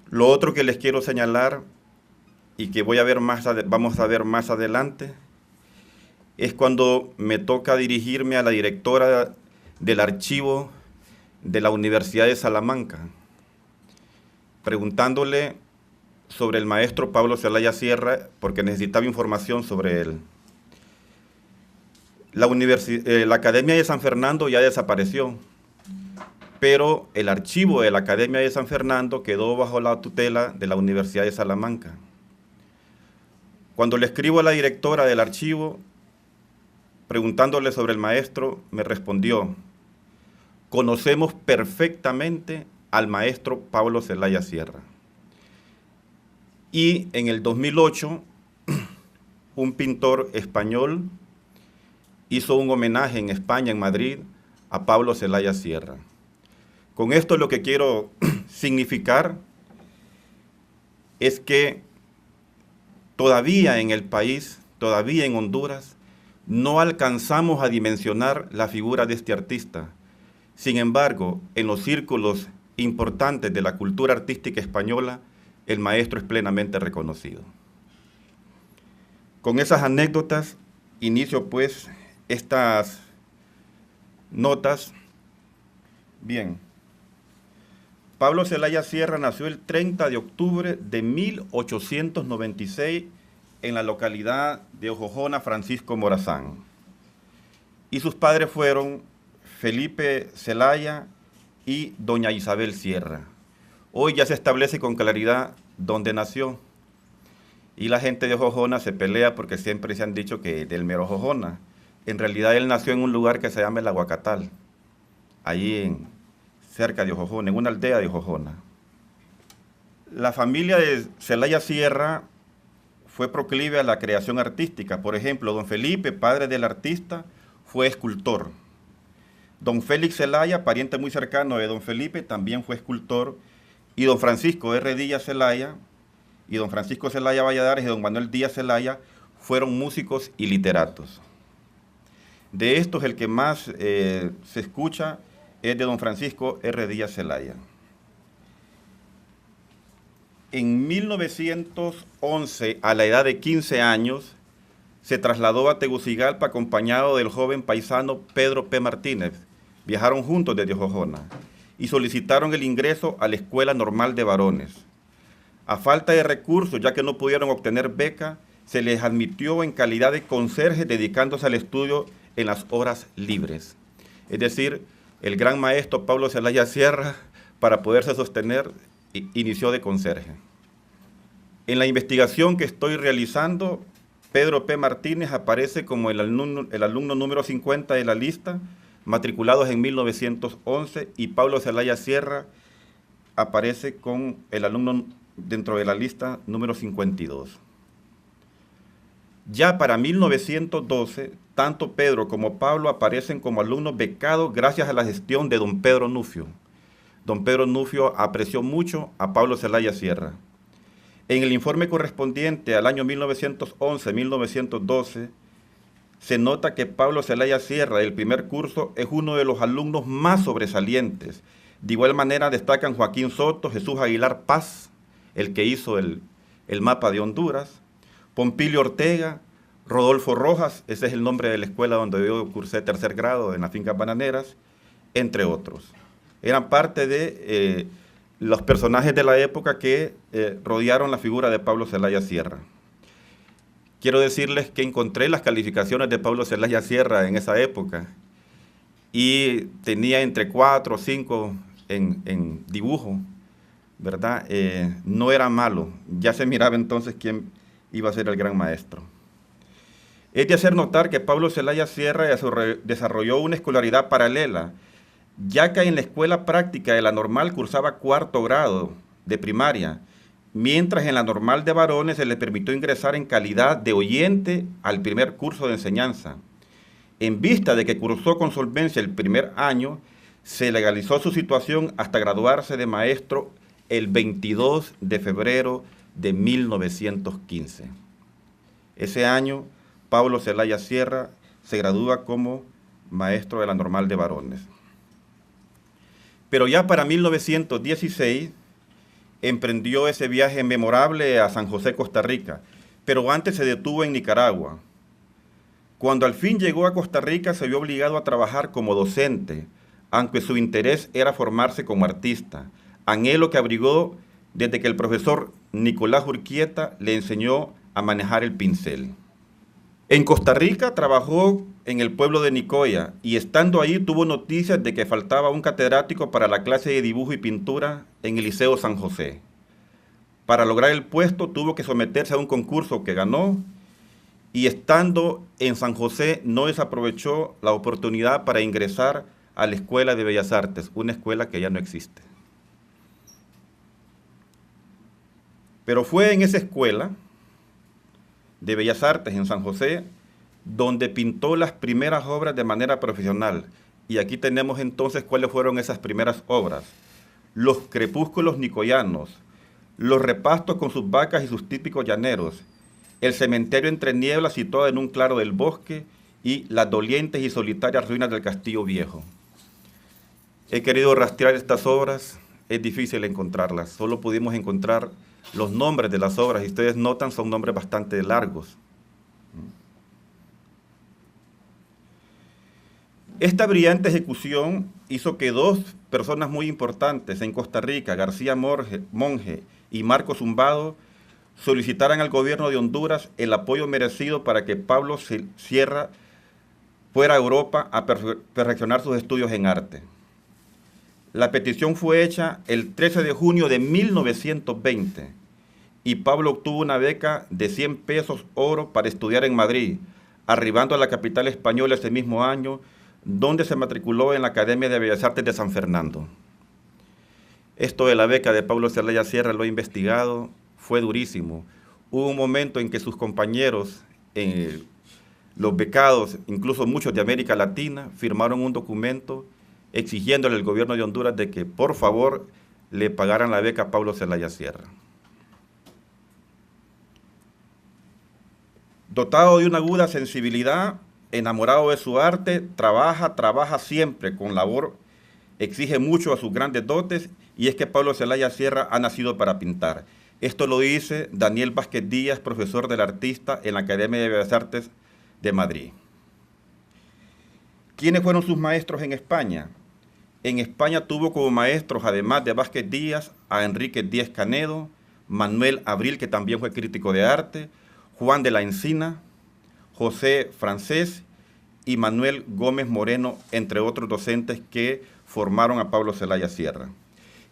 Lo otro que les quiero señalar y que vamos a ver más adelante es cuando me toca dirigirme a la directora del archivo de la Universidad de Salamanca, preguntándole sobre el maestro Pablo Celaya Sierra, porque necesitaba información sobre él. La Academia de San Fernando ya desapareció, pero el archivo de la Academia de San Fernando quedó bajo la tutela de la Universidad de Salamanca. Cuando le escribo a la directora del archivo, preguntándole sobre el maestro, me respondió, conocemos perfectamente al maestro Pablo Celaya Sierra. Y en el 2008, un pintor español hizo un homenaje en España, en Madrid, a Pablo Celaya Sierra. Con esto lo que quiero significar es que todavía en el país, todavía en Honduras, no alcanzamos a dimensionar la figura de este artista. Sin embargo, en los círculos importantes de la cultura artística española, el maestro es plenamente reconocido. Con esas anécdotas, inicio pues estas notas. Bien, Pablo Celaya Sierra nació el 30 de octubre de 1896 en la localidad de Ojojona, Francisco Morazán. Y sus padres fueron Felipe Celaya y doña Isabel Sierra. Hoy ya se establece con claridad dónde nació. Y la gente de Ojojona se pelea porque siempre se han dicho que del mero Ojojona. En realidad él nació en un lugar que se llama el Aguacatal, allí cerca de Ojojona, en una aldea de Ojojona. La familia de Celaya Sierra fue proclive a la creación artística. Por ejemplo, don Felipe, padre del artista, fue escultor. Don Félix Celaya, pariente muy cercano de don Felipe, también fue escultor. Y don Francisco R. Díaz Celaya, y don Francisco Celaya Valladares y don Manuel Díaz Celaya fueron músicos y literatos. De estos, el que más se escucha es de don Francisco R. Díaz Celaya. En 1911, a la edad de 15 años, se trasladó a Tegucigalpa acompañado del joven paisano Pedro P. Martínez. Viajaron juntos desde Ojojona y solicitaron el ingreso a la Escuela Normal de Varones. A falta de recursos, ya que no pudieron obtener beca, se les admitió en calidad de conserje dedicándose al estudio en las horas libres. Es decir, el gran maestro Pablo Celaya Sierra, para poderse sostener, inició de conserje. En la investigación que estoy realizando, Pedro P. Martínez aparece como el alumno número 50 de la lista, matriculados en 1911, y Pablo Celaya Sierra aparece con el alumno dentro de la lista número 52. Ya para 1912, tanto Pedro como Pablo aparecen como alumnos becados gracias a la gestión de don Pedro Nufio. Don Pedro Nufio apreció mucho a Pablo Celaya Sierra. En el informe correspondiente al año 1911-1912, se nota que Pablo Celaya Sierra del primer curso es uno de los alumnos más sobresalientes. De igual manera destacan Joaquín Soto, Jesús Aguilar Paz, el que hizo el mapa de Honduras, Pompilio Ortega, Rodolfo Rojas, ese es el nombre de la escuela donde yo cursé tercer grado en las fincas bananeras, entre otros. Eran parte de los personajes de la época que rodearon la figura de Pablo Celaya Sierra. Quiero decirles que encontré las calificaciones de Pablo Celaya Sierra en esa época y tenía entre 4 o 5 en dibujo. ¿verdad? No era malo, ya se miraba entonces quién iba a ser el gran maestro. Es de hacer notar que Pablo Zelaya Sierra desarrolló una escolaridad paralela, ya que en la escuela práctica de la normal cursaba 4º grado de primaria, mientras en la normal de varones se le permitió ingresar en calidad de oyente al primer curso de enseñanza. En vista de que cursó con solvencia el primer año, se legalizó su situación hasta graduarse de maestro el 22 de febrero de 1915. Ese año, Pablo Zelaya Sierra se gradúa como maestro de la normal de varones. Pero ya para 1916 emprendió ese viaje memorable a San José, Costa Rica, pero antes se detuvo en Nicaragua. Cuando al fin llegó a Costa Rica se vio obligado a trabajar como docente, aunque su interés era formarse como artista, anhelo que abrigó desde que el profesor Nicolás Urquieta le enseñó a manejar el pincel. En Costa Rica trabajó en el pueblo de Nicoya y estando ahí tuvo noticias de que faltaba un catedrático para la clase de dibujo y pintura en el Liceo San José. Para lograr el puesto tuvo que someterse a un concurso que ganó y estando en San José no desaprovechó la oportunidad para ingresar a la Escuela de Bellas Artes, una escuela que ya no existe. Pero fue en esa escuela de Bellas Artes en San José donde pintó las primeras obras de manera profesional. Y aquí tenemos entonces cuáles fueron esas primeras obras. Los crepúsculos nicoyanos, los repastos con sus vacas y sus típicos llaneros, el cementerio entre nieblas situado en un claro del bosque y las dolientes y solitarias ruinas del Castillo Viejo. He querido rastrear estas obras, es difícil encontrarlas, solo pudimos encontrar los nombres de las obras, y ustedes notan, son nombres bastante largos. Esta brillante ejecución hizo que 2 personas muy importantes en Costa Rica, García Monge y Marcos Zumbado, solicitaran al gobierno de Honduras el apoyo merecido para que Pablo Sierra fuera a Europa a perfeccionar sus estudios en arte. La petición fue hecha el 13 de junio de 1920 y Pablo obtuvo una beca de 100 pesos oro para estudiar en Madrid, arribando a la capital española ese mismo año, donde se matriculó en la Academia de Bellas Artes de San Fernando. Esto de la beca de Pablo Zelaya Sierra lo he investigado, fue durísimo. Hubo un momento en que sus compañeros, los becados, incluso muchos de América Latina, firmaron un documento exigiéndole al gobierno de Honduras de que por favor le pagaran la beca a Pablo Zelaya Sierra. Dotado de una aguda sensibilidad, enamorado de su arte, trabaja siempre con labor, exige mucho a sus grandes dotes, y es que Pablo Zelaya Sierra ha nacido para pintar. Esto lo dice Daniel Vázquez Díaz, profesor del artista en la Academia de Bellas Artes de Madrid. ¿Quiénes fueron sus maestros en España? En España tuvo como maestros, además de Vázquez Díaz, a Enrique Díaz Canedo, Manuel Abril, que también fue crítico de arte, Juan de la Encina, José Francés y Manuel Gómez Moreno, entre otros docentes que formaron a Pablo Zelaya Sierra.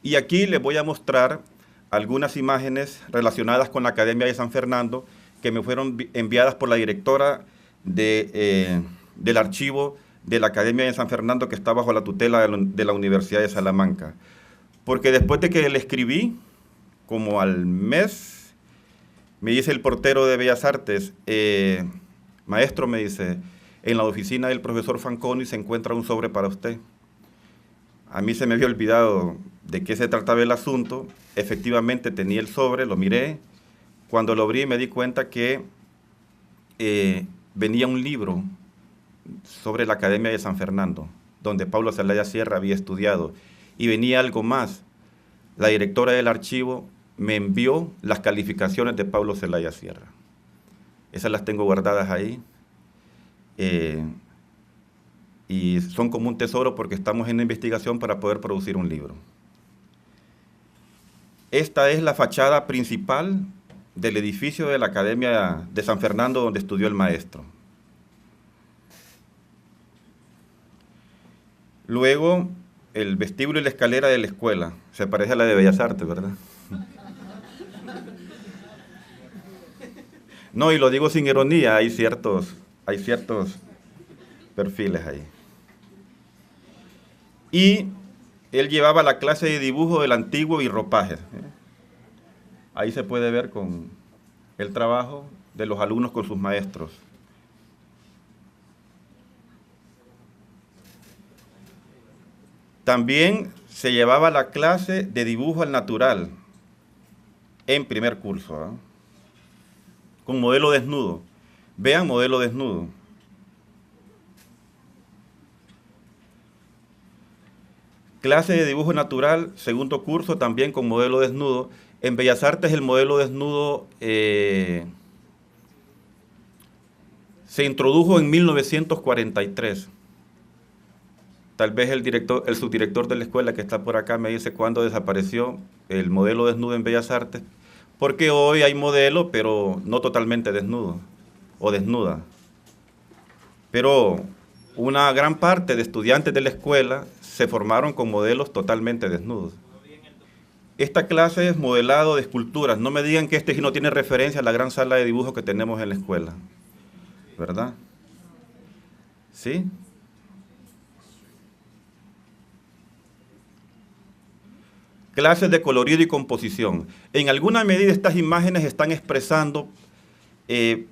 Y aquí les voy a mostrar algunas imágenes relacionadas con la Academia de San Fernando que me fueron enviadas por la directora del archivo de la Academia de San Fernando, que está bajo la tutela de la Universidad de Salamanca. Porque después de que le escribí, como al mes, me dice el portero de Bellas Artes, maestro, me dice, en la oficina del profesor Fanconi se encuentra un sobre para usted. A mí se me había olvidado de qué se trataba el asunto. Efectivamente tenía el sobre, lo miré. Cuando lo abrí me di cuenta que venía un libro sobre la Academia de San Fernando, donde Pablo Zelaya Sierra había estudiado. Y venía algo más. La directora del archivo me envió las calificaciones de Pablo Zelaya Sierra. Esas las tengo guardadas ahí. Y son como un tesoro porque estamos en investigación para poder producir un libro. Esta es la fachada principal del edificio de la Academia de San Fernando donde estudió el maestro. Luego, el vestíbulo y la escalera de la escuela. Se parece a la de Bellas Artes, ¿verdad? No, y lo digo sin ironía, hay ciertos perfiles ahí. Y él llevaba la clase de dibujo del antiguo y ropajes. Ahí se puede ver con el trabajo de los alumnos con sus maestros. También se llevaba la clase de dibujo al natural en primer curso, ¿eh? Con modelo desnudo. Vean modelo desnudo. Clase de dibujo natural, segundo curso, también con modelo desnudo. En Bellas Artes el modelo desnudo se introdujo en 1943. Tal vez el subdirector de la escuela que está por acá me dice cuándo desapareció el modelo desnudo en Bellas Artes, porque hoy hay modelo, pero no totalmente desnudo o desnuda. Pero una gran parte de estudiantes de la escuela se formaron con modelos totalmente desnudos. Esta clase es modelado de esculturas. No me digan que este no tiene referencia a la gran sala de dibujo que tenemos en la escuela, ¿verdad? ¿Sí? Clases de colorido y composición. En alguna medida estas imágenes están expresando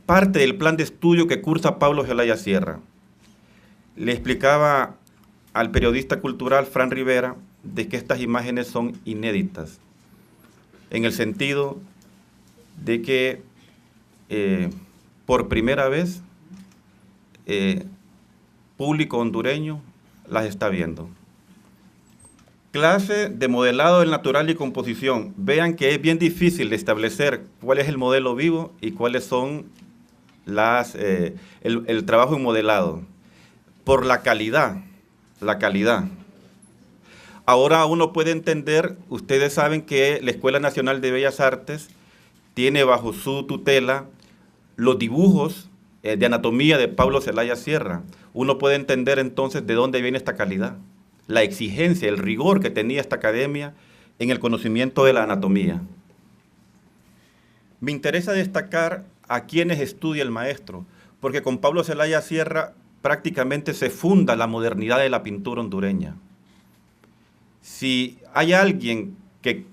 parte del plan de estudio que cursa Pablo Zelaya Sierra. Le explicaba al periodista cultural Fran Rivera de que estas imágenes son inéditas, en el sentido de que por primera vez público hondureño las está viendo. Clase de modelado del natural y composición. Vean que es bien difícil de establecer cuál es el modelo vivo y cuáles son el trabajo en modelado. Por la calidad. Ahora uno puede entender, ustedes saben que la Escuela Nacional de Bellas Artes tiene bajo su tutela los dibujos de anatomía de Pablo Zelaya Sierra. Uno puede entender entonces de dónde viene esta calidad, la exigencia, el rigor que tenía esta academia en el conocimiento de la anatomía. Me interesa destacar a quienes estudia el maestro, porque con Pablo Zelaya Sierra prácticamente se funda la modernidad de la pintura hondureña. Si hay alguien que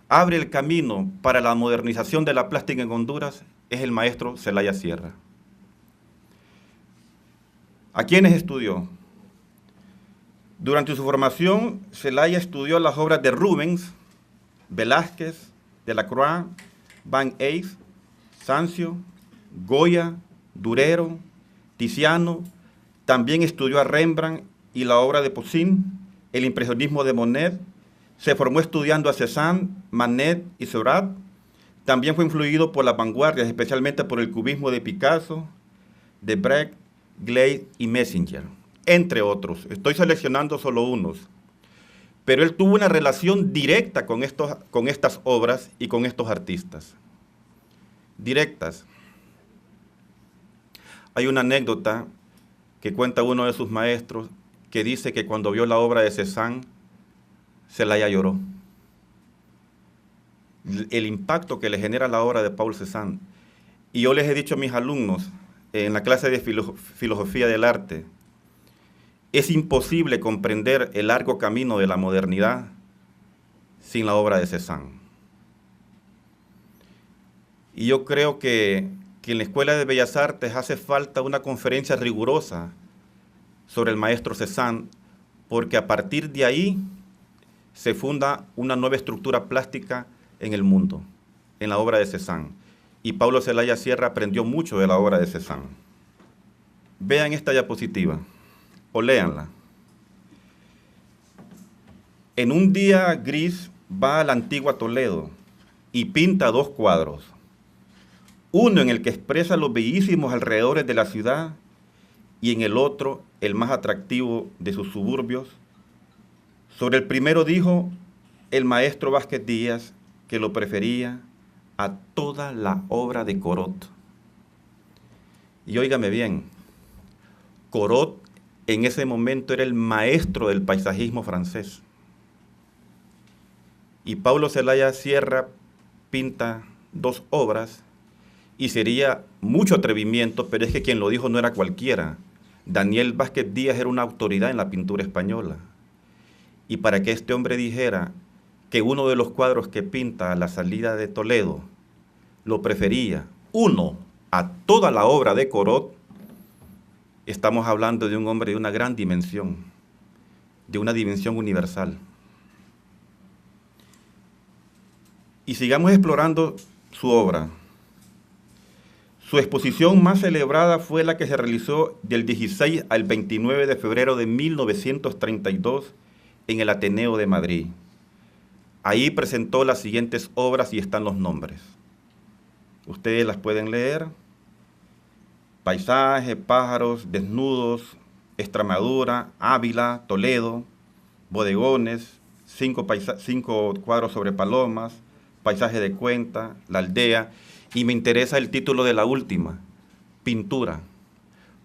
abre el camino para la modernización de la plástica en Honduras, es el maestro Zelaya Sierra. ¿A quiénes estudió? Durante su formación, Zelaya estudió las obras de Rubens, Velázquez, Delacroix, Van Eyck, Sanzio, Goya, Durero, Tiziano. También estudió a Rembrandt y la obra de Poussin, el impresionismo de Monet. Se formó estudiando a Cézanne, Manet y Seurat. También fue influido por las vanguardias, especialmente por el cubismo de Picasso, de Brecht, Glade y Messenger, entre otros. Estoy seleccionando solo unos. Pero él tuvo una relación directa con estas obras y con estos artistas. Directas. Hay una anécdota que cuenta uno de sus maestros que dice que cuando vio la obra de Cézanne, Zelaya lloró. El impacto que le genera la obra de Paul Cézanne. Y yo les he dicho a mis alumnos en la clase de filosofía del arte, es imposible comprender el largo camino de la modernidad sin la obra de Cézanne. Y yo creo que en la Escuela de Bellas Artes hace falta una conferencia rigurosa sobre el maestro Cézanne, porque a partir de ahí se funda una nueva estructura plástica en el mundo, en la obra de Cézanne. Y Pablo Zelaya Sierra aprendió mucho de la obra de Cézanne. Vean esta diapositiva, o léanla. En un día gris va a la antigua Toledo y pinta 2 cuadros. Uno en el que expresa los bellísimos alrededores de la ciudad y en el otro el más atractivo de sus suburbios. Sobre el primero dijo el maestro Vázquez Díaz que lo prefería a toda la obra de Corot. Y óigame bien, Corot en ese momento era el maestro del paisajismo francés. Y Pablo Celaya Sierra pinta 2 obras, y sería mucho atrevimiento, pero es que quien lo dijo no era cualquiera. Daniel Vázquez Díaz era una autoridad en la pintura española. Y para que este hombre dijera que uno de los cuadros que pinta a la salida de Toledo lo prefería, uno, a toda la obra de Corot, estamos hablando de un hombre de una gran dimensión, de una dimensión universal. Y sigamos explorando su obra. Su exposición más celebrada fue la que se realizó del 16 al 29 de febrero de 1932 en el Ateneo de Madrid. Ahí presentó las siguientes obras y están los nombres. Ustedes las pueden leer. Paisaje, pájaros, desnudos, Extremadura, Ávila, Toledo, bodegones, 5 cuadros sobre palomas, paisaje de Cuenta, la aldea, y me interesa el título de la última, Pintura,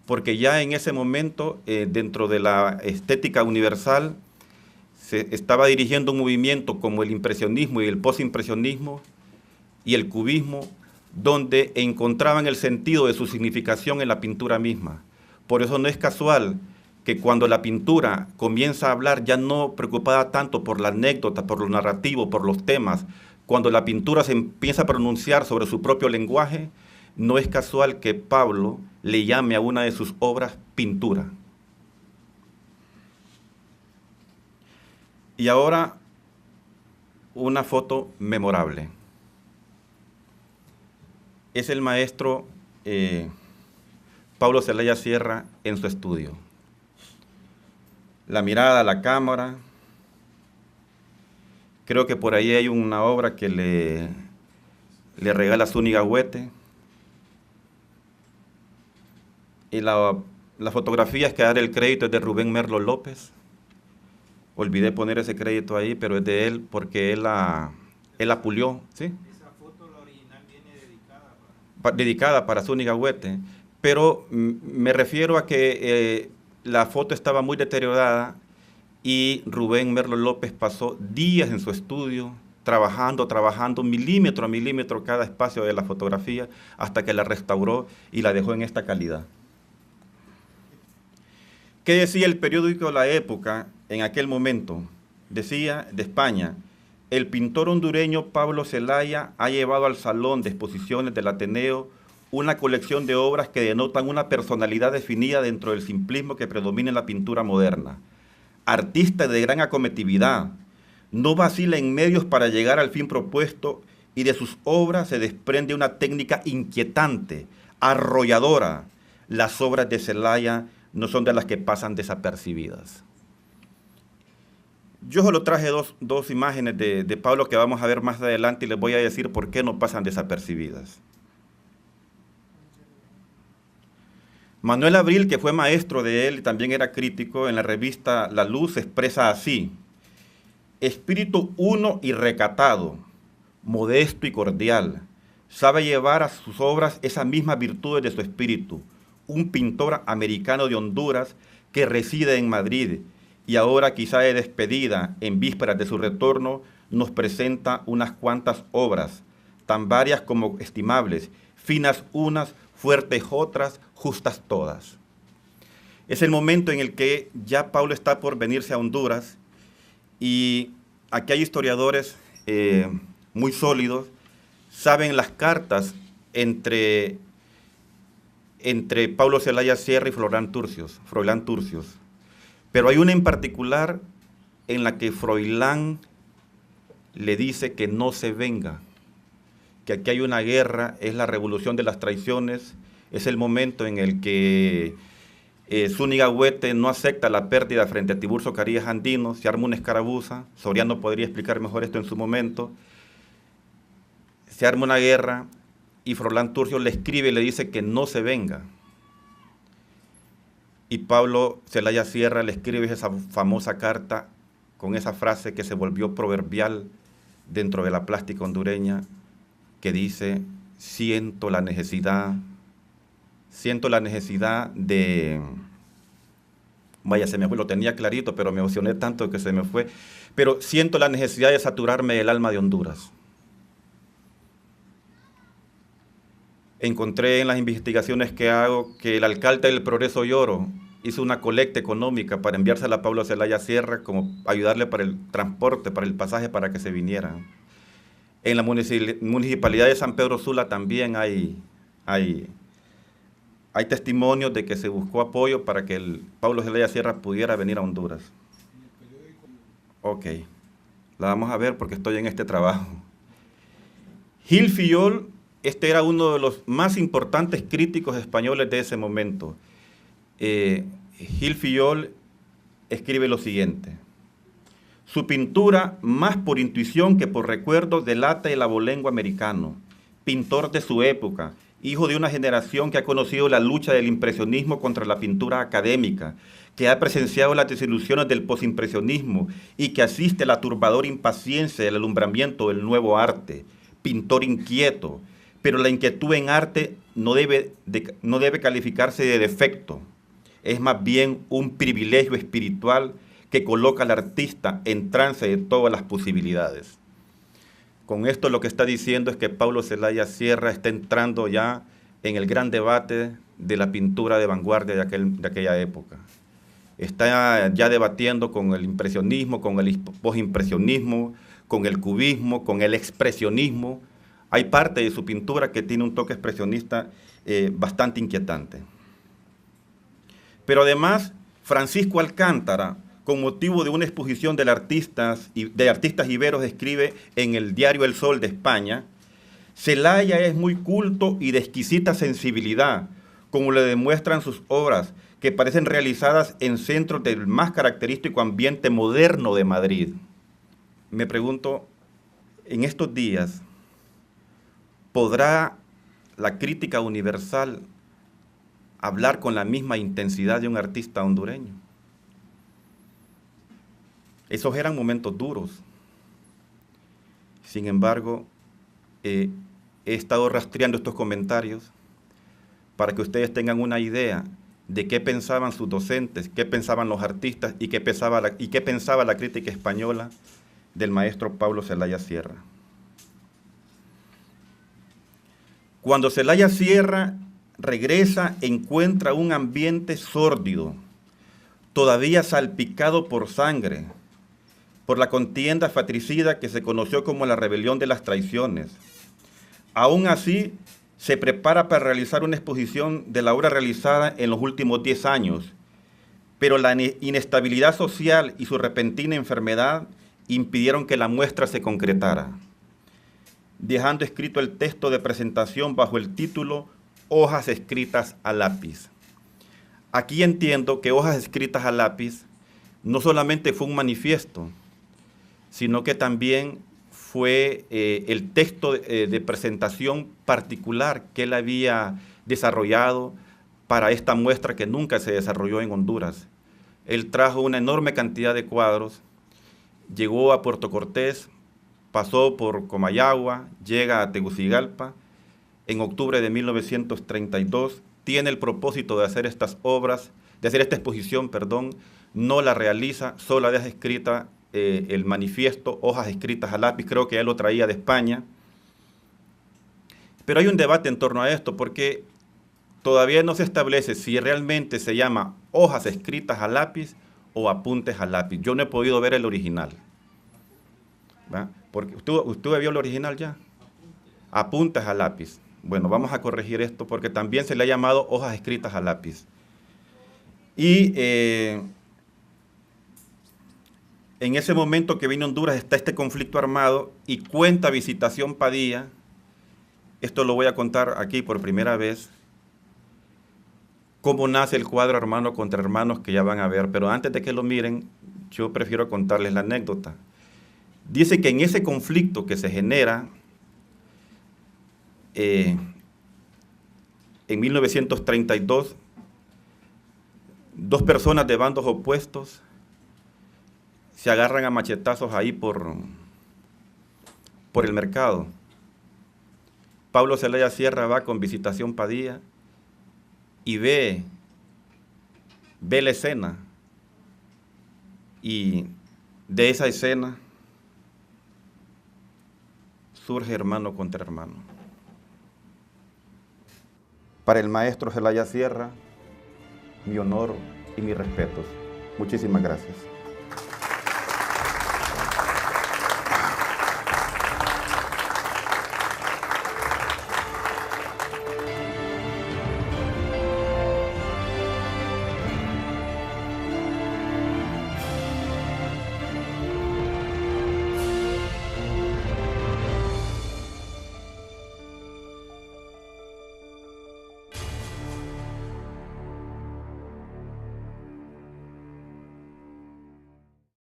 porque ya en ese momento, dentro de la estética universal, se estaba dirigiendo un movimiento como el impresionismo y el postimpresionismo y el cubismo, donde encontraban el sentido de su significación en la pintura misma. Por eso no es casual que cuando la pintura comienza a hablar, ya no preocupada tanto por la anécdota, por lo narrativo, por los temas, cuando la pintura se empieza a pronunciar sobre su propio lenguaje, no es casual que Pablo le llame a una de sus obras Pintura. Y ahora, una foto memorable. Es el maestro Pablo Celaya Sierra en su estudio. La mirada a la cámara. Creo que por ahí hay una obra que le regala Zúñiga Huete. Y la fotografía es que dar el crédito es de Rubén Merlo López. Olvidé poner ese crédito ahí, pero es de él porque él la pulió, ¿sí? Esa foto, la original, viene dedicada para Zúñiga Huete, pero me refiero a que la foto estaba muy deteriorada y Rubén Merlo López pasó días en su estudio trabajando milímetro a milímetro cada espacio de la fotografía hasta que la restauró y la dejó en esta calidad. ¿Qué decía el periódico La Época en aquel momento? Decía, de España, el pintor hondureño Pablo Celaya ha llevado al Salón de Exposiciones del Ateneo una colección de obras que denotan una personalidad definida dentro del simplismo que predomina en la pintura moderna. Artista de gran acometividad, no vacila en medios para llegar al fin propuesto y de sus obras se desprende una técnica inquietante, arrolladora. Las obras de Celaya no son de las que pasan desapercibidas. Yo solo traje dos imágenes de Pablo que vamos a ver más adelante y les voy a decir por qué no pasan desapercibidas. Manuel Abril, que fue maestro de él y también era crítico, en la revista La Luz expresa así: espíritu uno y recatado, modesto y cordial, sabe llevar a sus obras esas mismas virtudes de su espíritu, un pintor americano de Honduras que reside en Madrid y ahora quizá de despedida, en vísperas de su retorno, nos presenta unas cuantas obras, tan varias como estimables, finas unas, fuertes otras, justas todas. Es el momento en el que ya Pablo está por venirse a Honduras y aquí hay historiadores muy sólidos, saben las cartas entre Pablo Celaya Sierra y Froilán Turcios. Pero hay una en particular en la que Froilán le dice que no se venga, que aquí hay una guerra, es la revolución de las traiciones, es el momento en el que Zúñiga Huete no acepta la pérdida frente a Tiburcio Carías Andino, se arma una escaramuza, Soriano podría explicar mejor esto en su momento, se arma una guerra y Froilán Turcios le escribe y le dice que no se venga. Y Pablo Celaya Sierra le escribe esa famosa carta con esa frase que se volvió proverbial dentro de la plástica hondureña, que dice: siento la necesidad de Vaya, se me fue, lo tenía clarito, pero me emocioné tanto que se me fue. Pero siento la necesidad de saturarme el alma de Honduras. Encontré en las investigaciones que hago que el alcalde del Progreso Lloro hizo una colecta económica para enviársela a Pablo Zelaya Sierra, como ayudarle para el transporte, para el pasaje, para que se viniera. En la municipalidad de San Pedro Sula también hay testimonios de que se buscó apoyo para que el Pablo Zelaya Sierra pudiera venir a Honduras. Ok, la vamos a ver porque estoy en este trabajo. Gil Fillol, este era uno de los más importantes críticos españoles de ese momento. Gil Fillol escribe lo siguiente: su pintura, más por intuición que por recuerdo, delata el abolengo americano, pintor de su época, hijo de una generación que ha conocido la lucha del impresionismo contra la pintura académica, que ha presenciado las desilusiones del posimpresionismo y que asiste a la turbadora impaciencia del alumbramiento del nuevo arte, pintor inquieto, pero la inquietud en arte no debe calificarse de defecto, es más bien un privilegio espiritual que coloca al artista en trance de todas las posibilidades. Con esto lo que está diciendo es que Pablo Zelaya Sierra está entrando ya en el gran debate de la pintura de vanguardia de aquella época. Está ya debatiendo con el impresionismo, con el postimpresionismo, con el cubismo, con el expresionismo. Hay parte de su pintura que tiene un toque expresionista bastante inquietante. Pero además, Francisco Alcántara, con motivo de una exposición de artistas iberos, escribe en el diario El Sol de España: Zelaya es muy culto y de exquisita sensibilidad, como le demuestran sus obras, que parecen realizadas en centros del más característico ambiente moderno de Madrid. Me pregunto, en estos días, ¿podrá la crítica universal hablar con la misma intensidad de un artista hondureño? Esos eran momentos duros. Sin embargo, he estado rastreando estos comentarios para que ustedes tengan una idea de qué pensaban sus docentes, qué pensaban los artistas y qué pensaba la crítica española del maestro Pablo Zelaya Sierra. Cuando Zelaya Sierra regresa, encuentra un ambiente sórdido, todavía salpicado por sangre, por la contienda fratricida que se conoció como la rebelión de las traiciones. Aún así, se prepara para realizar una exposición de la obra realizada en los últimos 10 años, pero la inestabilidad social y su repentina enfermedad impidieron que la muestra se concretara, dejando escrito el texto de presentación bajo el título Hojas escritas a lápiz. Aquí entiendo que Hojas escritas a lápiz no solamente fue un manifiesto, sino que también fue el texto de presentación particular que él había desarrollado para esta muestra que nunca se desarrolló en Honduras. Él trajo una enorme cantidad de cuadros, llegó a Puerto Cortés, pasó por Comayagua, llega a Tegucigalpa. En octubre de 1932 tiene el propósito de hacer estas obras, de hacer esta exposición, no la realiza, solo deja escrita el manifiesto, Hojas escritas a lápiz, creo que él lo traía de España. Pero hay un debate en torno a esto, porque todavía no se establece si realmente se llama Hojas escritas a lápiz o Apuntes a lápiz. Yo no he podido ver el original. ¿Va? Porque ¿usted vio el original ya? Apuntes a lápiz. Bueno, vamos a corregir esto porque también se le ha llamado Hojas escritas a lápiz. Y en ese momento que vino a Honduras está este conflicto armado y cuenta Visitación Padilla, esto lo voy a contar aquí por primera vez, cómo nace el cuadro Hermano contra Hermanos, que ya van a ver, pero antes de que lo miren, yo prefiero contarles la anécdota. Dice que en ese conflicto que se genera en 1932, dos personas de bandos opuestos se agarran a machetazos ahí por el mercado. Pablo Zelaya Sierra va con Visitación Padilla y ve la escena Y de esa escena surge hermano contra hermano. Para el maestro Celaya Sierra, mi honor y mis respetos. Muchísimas gracias.